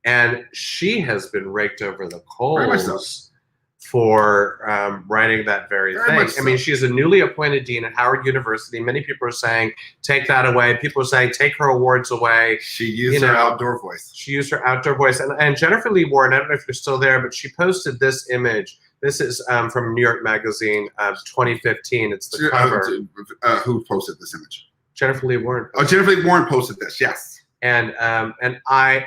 And she has been raked over the Very much so. coals for writing that very Very thing. much I mean, so. she's a newly appointed dean at Howard University. Many people are saying, take that away. People are saying, take her awards away. She used her outdoor voice. She used her outdoor voice. And Jennifer Lee Warren, I don't know if you're still there, but she posted this image. This is from New York Magazine, 2015. It's the cover. Who posted this image? Jennifer Lee Warren. Oh, Jennifer Lee Warren posted this. Yes. And I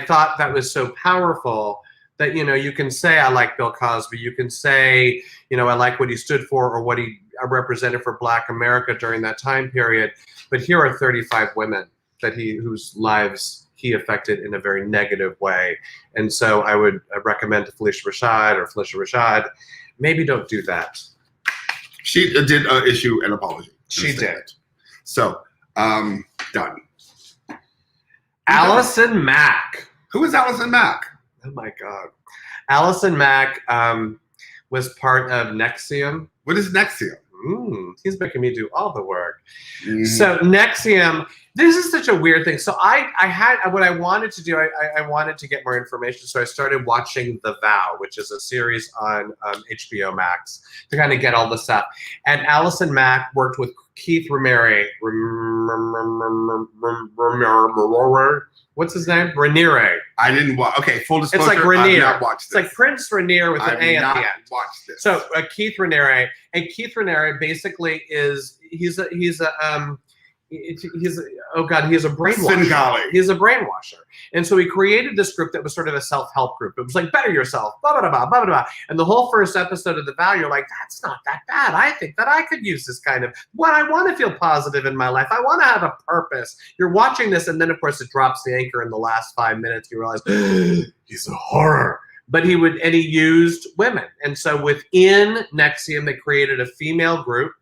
thought that was so powerful that, you know, you can say, I like Bill Cosby. You can say, you know, I like what he stood for or what he represented for Black America during that time period. But here are 35 women whose lives he affected in a very negative way. And so I would recommend to Felicia Rashad, maybe don't do that. She did issue an apology. She did. So, done. Allison Mack. Who is Allison Mack? Oh my God. Allison Mack was part of NXIVM. What is NXIVM? He's making me do all the work. Mm-hmm. So NXIVM, this is such a weird thing. So I had what I wanted to do. I wanted to get more information. So I started watching The Vow, which is a series on HBO Max to kind of get all the stuff. And Allison Mack worked with Keith Raniere. What's his name? Raniere. I didn't watch. Okay, full disclosure. It's like Raniere. I've not watched this. It's like Prince Raniere with an A at the end. Watched this. So Keith Raniere, and Keith Raniere basically he's a brainwasher. Bengali. He's a brainwasher. And so he created this group that was sort of a self-help group. It was like, better yourself, blah, blah, blah, blah, blah. And the whole first episode of The Vow, you're like, that's not that bad. I think that I could use this kind of, I want to feel positive in my life. I want to have a purpose. You're watching this, and then, of course, it drops the anchor in the last 5 minutes. You realize, he's a horror. But he used women. And so within NXIVM, they created a female group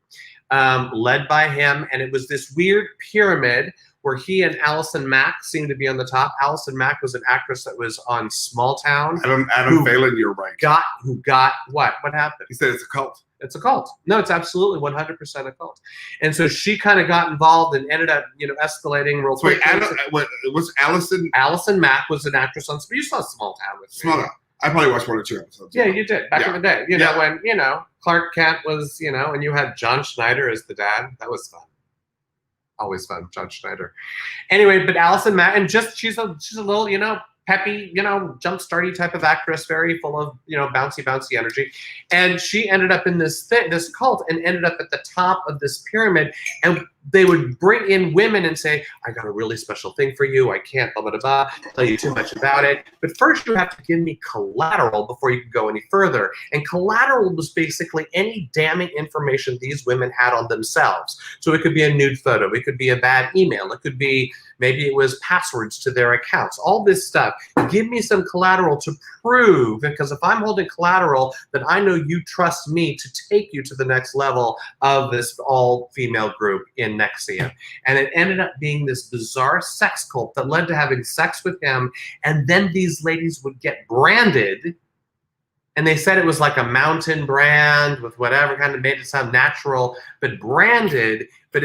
led by him. And it was this weird pyramid where he and Allison Mack seemed to be on the top. Allison Mack was an actress that was on Small Town. Adam Phelan, you're right. Who got what? What happened? He said it's a cult. It's a cult. No, it's absolutely 100% a cult. And so she kind of got involved and ended up, escalating real quick. Wait, was Allison? Allison Mack was an actress on. You saw Small Town with me. Small Town. I probably watched 1 or 2 episodes. Yeah, you did back in the day. You know when Clark Kent was, and you had John Schneider as the dad. That was fun. Always fun, John Schneider. Anyway, but Allison Mack, and she's a little, peppy, jump starty type of actress, very full of, bouncy energy. And she ended up in this cult and ended up at the top of this pyramid. And they would bring in women and say, I got a really special thing for you. I can't blah, blah, blah, tell you too much about it. But first you have to give me collateral before you can go any further. And collateral was basically any damning information these women had on themselves. So it could be a nude photo. It could be a bad email. It could be, maybe it was passwords to their accounts, all this stuff. Give me some collateral to prove, because if I'm holding collateral, then I know you trust me to take you to the next level of this all-female group in NXIVM. And it ended up being this bizarre sex cult that led to having sex with him, and then these ladies would get branded, and they said it was like a mountain brand with whatever, kind of made it sound natural, but branded. But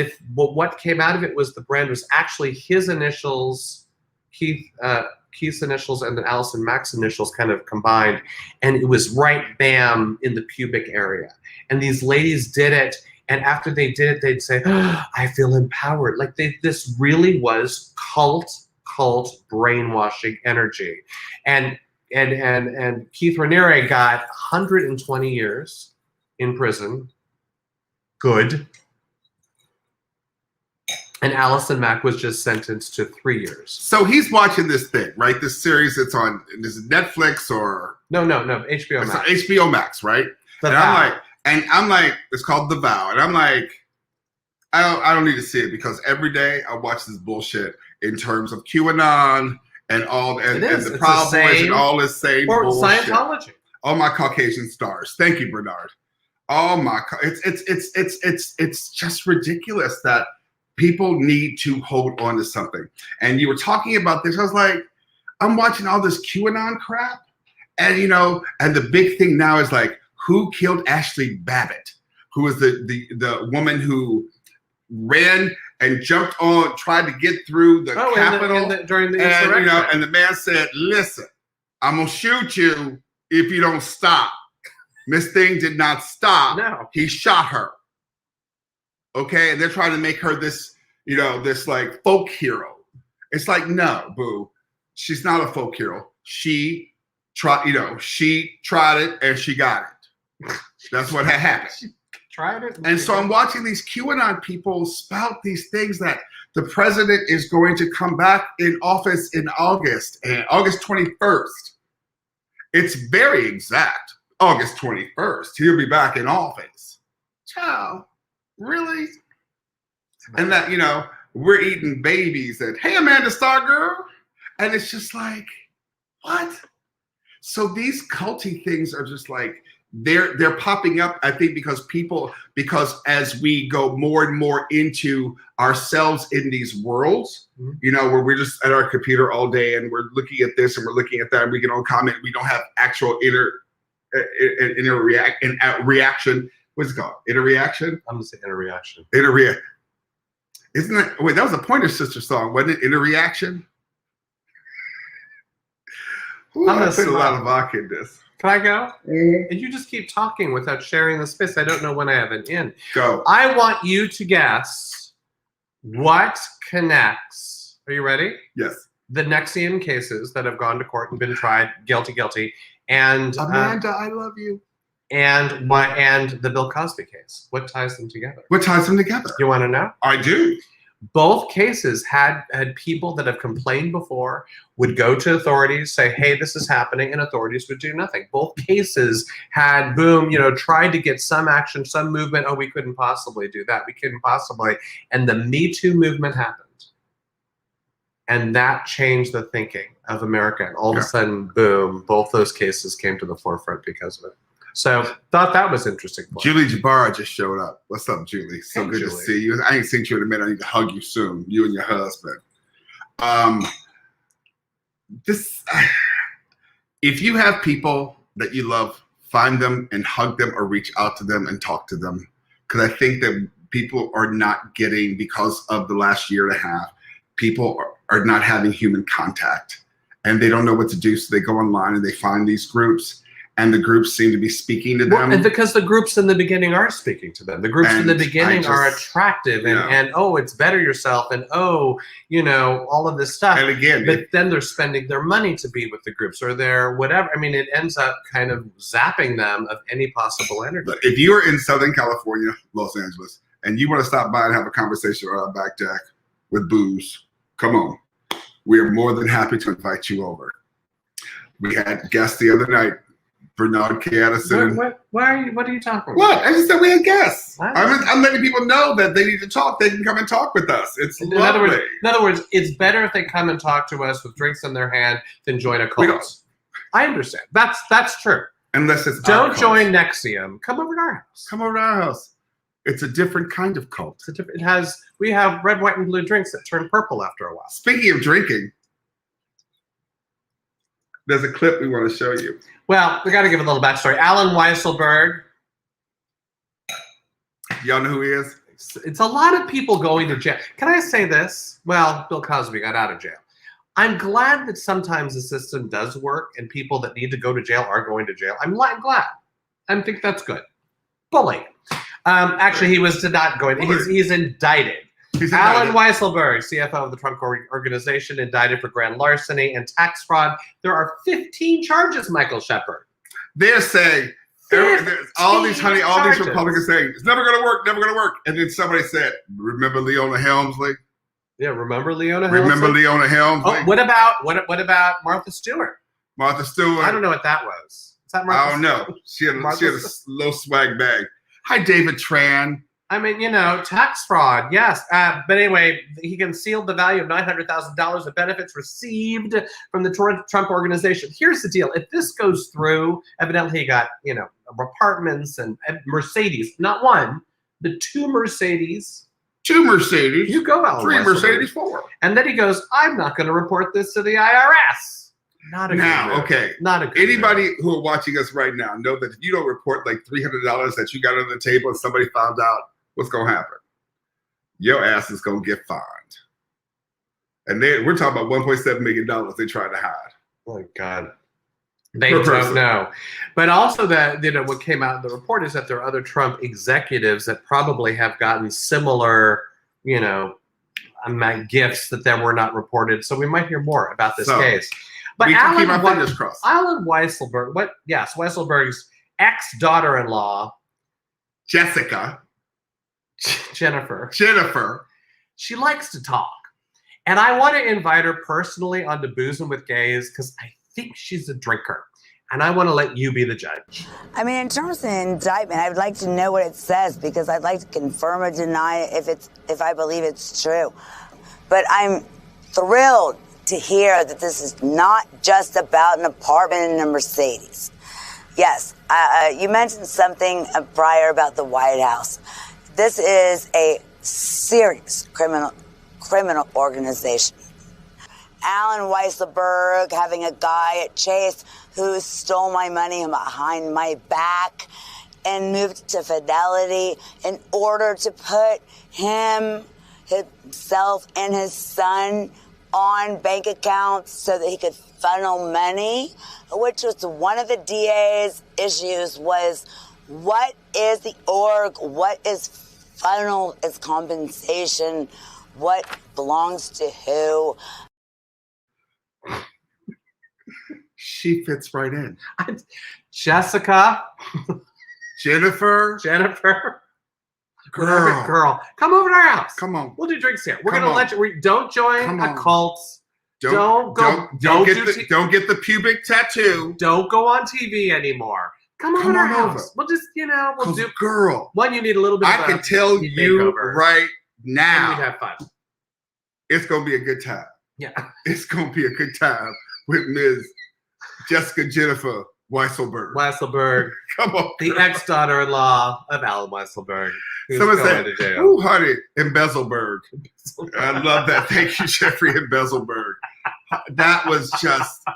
what came out of it was the brand was actually his initials, Keith's initials, and then Allison Mack's initials kind of combined, and it was right bam in the pubic area. And these ladies did it, and after they did it, they'd say, I feel empowered. Like this really was cult brainwashing energy. And Keith Raniere got 120 years in prison. Good. And Allison Mack was just sentenced to 3 years. So he's watching this thing, right? This series, it's on, is it Netflix or? No, HBO Max. It's HBO Max, right? I'm like, it's called The Vow. And I'm like, I don't need to see it, because every day I watch this bullshit in terms of QAnon and all, and the Proud Boys and all this same bullshit. Scientology. All my Caucasian stars. Thank you, Bernard. Oh my, it's just ridiculous that people need to hold on to something. And you were talking about this. I was like, I'm watching all this QAnon crap, And and the big thing now is like, who killed Ashley Babbitt, who was the woman who ran and jumped on, tried to get through the Capitol during the and insurrection. and the man said, "Listen, I'm gonna shoot you if you don't stop." Miss Thing did not stop. No. He shot her. Okay, and they're trying to make her this, this like folk hero. It's like, no, boo, she's not a folk hero. She tried it and she got it. That's what had happened. She tried it. And so I'm watching these QAnon people spout these things that the president is going to come back in office in August 21st. It's very exact. August 21st. He'll be back in office. Child, really? And that, we're eating babies and, hey, Amanda Stargirl. And it's just like, what? So these culty things are just like, they're popping up, I think, because as we go more and more into ourselves in these worlds, where we're just at our computer all day and we're looking at this and we're looking at that and we can all comment. We don't have actual reaction. What's it called? Interreaction? I'm gonna say interreaction. Interreact. Isn't that? Wait, that was a Pointer Sister song, wasn't it? Interreaction. Ooh, I'm I gonna put a lot smile. of vodka in this. Can I go? And you just keep talking without sharing the space. I don't know when I have an in. Go. I want you to guess what connects. Are you ready? Yes. The NXIVM cases that have gone to court and been tried guilty, and Amanda, I love you. and the Bill Cosby case. What ties them together? What ties them together? You want to know? I do. Both cases had people that have complained before would go to authorities, say, hey, this is happening, and authorities would do nothing. Both cases had, tried to get some action, some movement. Oh, we couldn't possibly do that. We couldn't possibly. And the Me Too movement happened. And that changed the thinking of America. And all of a sudden, boom, both those cases came to the forefront because of it. So thought that was interesting. Julie Jabara just showed up. What's up, Julie? So Hey, good Julie. to see you. I ain't seen you in a minute. I need to hug you soon. You and your husband. If you have people that you love, find them and hug them or reach out to them and talk to them. Because I think that people are not getting, because of the last year and a half, people are not having human contact. And they don't know what to do. So they go online and they find these groups. And the groups seem to be speaking to them. And because the groups in the beginning are speaking to them. The groups in the beginning are attractive and it's better yourself and all of this stuff. And again, but then they're spending their money to be with the groups or their whatever. I mean, it ends up kind of zapping them of any possible energy. If you're in Southern California, Los Angeles, and you want to stop by and have a conversation on our back deck with booze, come on. We are more than happy to invite you over. We had guests the other night. Bernard K. Addison. What are you talking about? What? I just said we had guests. Wow. I'm letting people know that they need to talk. They can come and talk with us. It's In lovely. other words, it's better if they come and talk to us with drinks in their hand than join a cult. I understand. That's true. Unless it's Don't our join cult. NXIVM. Come over to our house. Come over to our house. It's a different kind of cult. We have red, white, and blue drinks that turn purple after a while. Speaking of drinking, there's a clip we want to show you. Well, we got to give a little backstory. Alan Weisselberg. Y'all know who he is? It's a lot of people going to jail. Can I say this? Well, Bill Cosby got out of jail. I'm glad that sometimes the system does work and people that need to go to jail are going to jail. I'm glad. I think that's good. Bully. Actually, he was not going. He's indicted. Alan Weisselberg, CFO of the Trump Organization, indicted for grand larceny and tax fraud. There are 15 charges, Michael Shepard. They're saying, all these Republicans saying, it's never going to work, never going to work. And then somebody said, remember Leona Helmsley? Yeah, remember Leona Helmsley? Remember Leona Helmsley? Oh, what about Martha Stewart? Martha Stewart. I don't know what that was. Is that Martha I don't know. She had a low swag bag. Hi, David Tran. I mean, tax fraud, yes. But anyway, he concealed the value of $900,000 of benefits received from the Trump Organization. Here's the deal. If this goes through, evidently he got, apartments and Mercedes. Not one, but two Mercedes. Two Mercedes. You go, Alan Three Weisselberg. Mercedes, four. And then he goes, I'm not going to report this to the IRS. Not a good Now, move. okay. Not a good Anybody move. who are watching us right now know that if you don't report like $300 that you got on the table and somebody found out, what's going to happen? Your ass is going to get fined. And we're talking about $1.7 million they tried to hide. Oh my God. They Per don't person. know. But also that, what came out in the report is that there are other Trump executives that probably have gotten similar, gifts that were not reported. So we might hear more about this So, case. But we can keep our Alan fingers crossed. Weisselberg, Weisselberg's ex-daughter-in-law, Jessica, Jennifer, she likes to talk. And I want to invite her personally onto Boozing with Gays because I think she's a drinker. And I want to let you be the judge. I mean, in terms of the indictment, I would like to know what it says because I'd like to confirm or deny it if I believe it's true. But I'm thrilled to hear that this is not just about an apartment and a Mercedes. Yes, you mentioned something prior about the White House. This is a serious criminal organization. Alan Weisselberg having a guy at Chase who stole my money behind my back and moved to Fidelity in order to put himself and his son on bank accounts so that he could funnel money, which was one of the DA's issues was what is the org, what is funnel as compensation, what belongs to who. She fits right in. Jessica, Jennifer, girl, come over to our house. come on. We'll do drinks here. We're Come gonna on. let you. Don't join Come a on. cult. Don't get the pubic tattoo. Don't go on TV anymore. Come over Come to our on house. over. We'll just, we'll 'Cause do. girl, One, you need a little bit. I of can tell you makeover, right and now, we'd have fun. it's gonna be a good time. Yeah. It's gonna be a good time with Ms. Jessica Jennifer Weisselberg, Come on, the ex-daughter-in-law of Alan Weisselberg, who's Someone going said, to jail. "Ooh, honey, Embezzleberg." I love that. Thank you, Jeffrey Embezzleberg. That was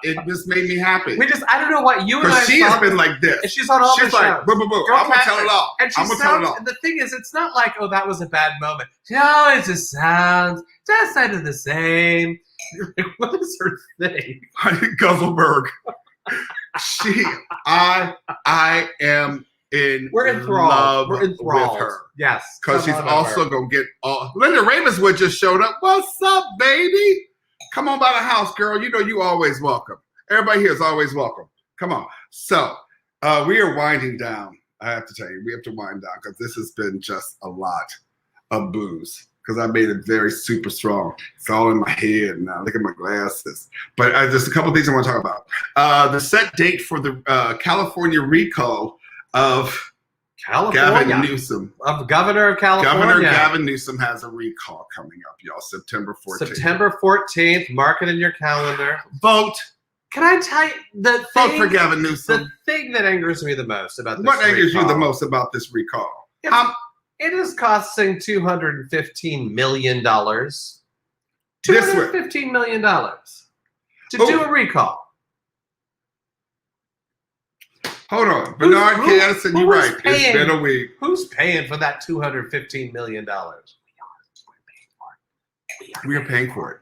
it just made me happy. I don't know what you and I Because she has saw been like this. and she's on all She's the like, shows. boo, boo, boo. Girl I'm going to tell Catherine. it all. And she I'm going to tell it sounds, all. and the thing is, it's not like, oh, that was a bad moment. She always just sounds just kind of the same. You're like, what is her thing? Honey Guzzleberg. I am We're enthralled. love We're enthralled. with her. Yes. Because come she's on also over. going to get all. Linda Ravenswood just showed up. What's up, baby? Come on by the house, girl. You know you always welcome. Everybody here is always welcome. Come on. So we are winding down. I have to tell you, we have to wind down because this has been just a lot of booze. Because I made it very super strong. It's all in my head now. Look at my glasses. But there's a couple of things I want to talk about. The set date for the California recall of California. Gavin Newsom. Of Governor of California. Governor Gavin Newsom has a recall coming up, y'all. September 14th. September 14th. Mark it in your calendar. Vote. Can I tell you the Vote thing? for Gavin The Newsom. thing that angers me the most about this What angers you recall, the most about this recall? It is costing $215 million. This $215 million to do a recall. Hold on. Bernard who- Addison, who you're is right. It's paying- been a week. Who's paying for that $215 million? We are paying for it.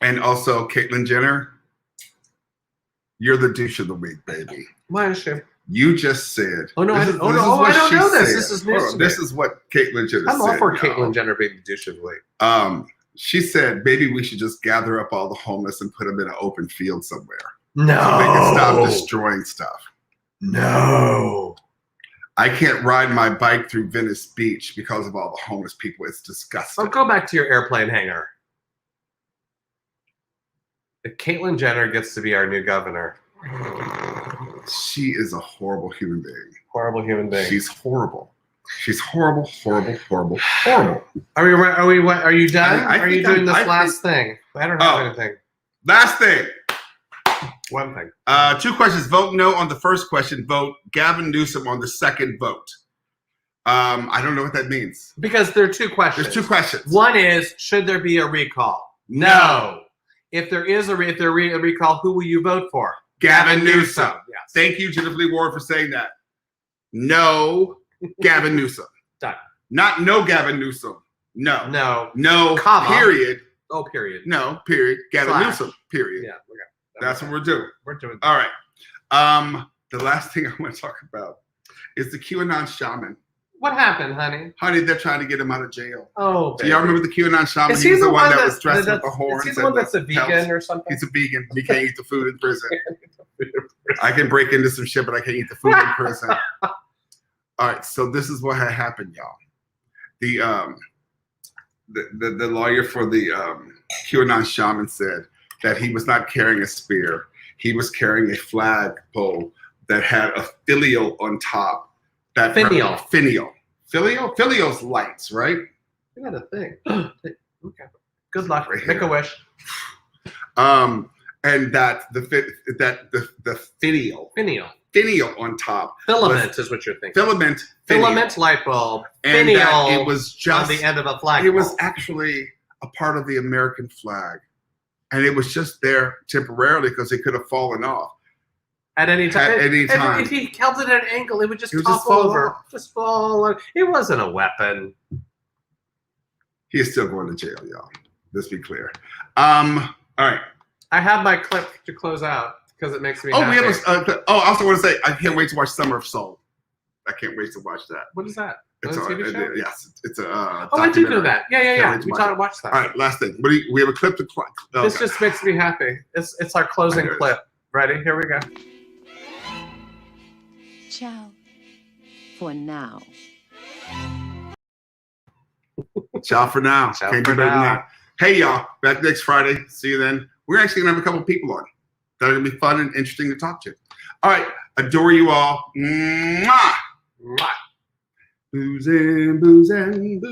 And also Caitlyn Jenner, you're the douche of the week, baby. Why is she? You just said. Oh, no, this I is- don't- oh, this no, is oh, what I don't she know this. said. This is Hold news on. to This me. is what Caitlyn Jenner I'm said. all for y'all. Caitlyn Jenner being the douche of the week. She said, maybe we should just gather up all the homeless and put them in an open field somewhere. No. So they can stop destroying stuff. No. I can't ride my bike through Venice Beach because of all the homeless people. It's disgusting. Oh, go back to your airplane hangar. If Caitlyn Jenner gets to be our new governor. She is a horrible human being. Horrible human being. She's horrible. She's horrible, horrible, horrible, horrible. Are you done? I Are you think doing I'm- this I last thing? I don't have anything. Last thing. One thing. 2 questions. Vote no on the first question. Vote Gavin Newsom on the second vote. I don't know what that means. Because there are 2 questions. There's 2 questions. One is, should there be a recall? No. if there is a recall, who will you vote for? Gavin Newsom. Yes. Thank you, Jennifer Lee Ward, for saying that. No, Gavin Newsom. Done. Not no Gavin Newsom. No. No. No. Comma. Period. Oh, period. No. Period. Gavin Slash. Newsom. Period. Yeah. Okay. That's what we're doing. We're doing. All right. The last thing I want to talk about is the QAnon shaman. What happened, honey? Honey, they're trying to get him out of jail. Oh, Do y'all remember the QAnon shaman? Is he was the one that that's- was dressed with that's- the horns. Is he the one and that's a pelts. vegan or something? He's a vegan. He can't eat the food in prison. I can break into some shit, but I can't eat the food in prison. All right, so this is what had happened, y'all. The lawyer for the QAnon shaman said that he was not carrying a spear. He was carrying a flagpole that had a filial on top. That Finial. Filial's lights, right? You got a thing. Okay. Good luck. Right Make here. a wish. And that the finial on top. Filament is what you're thinking. Filament. Filament light bulb. And Finial that it was just on the end of a flag. it was actually a part of the American flag. And it was just there temporarily because it could have fallen off. At any time. At any time. If he held it at an angle, it would just It would just topple fall over. off. Just fall. It wasn't a weapon. He is still going to jail, y'all. Let's be clear. All right. I have my clip to close out because it makes me Oh, happy. we have I also want to say I can't wait to watch Summer of Soul. I can't wait to watch that. What is that? It's Another TV show? yes, it's a. Oh, I do know that. Yeah. wait to We watch thought it. to watch that. All right, last thing. We have a clip to. This just makes me happy. It's our closing There it is. clip. Ready? Here we go. Ciao. For now. Ciao for now. Ciao Can't for do better than now. that. Hey, y'all. Back next Friday. See you then. We're actually going to have a couple of people on that are going to be fun and interesting to talk to. All right. Adore you all. Mwah! Mwah. Booze and booze and booze.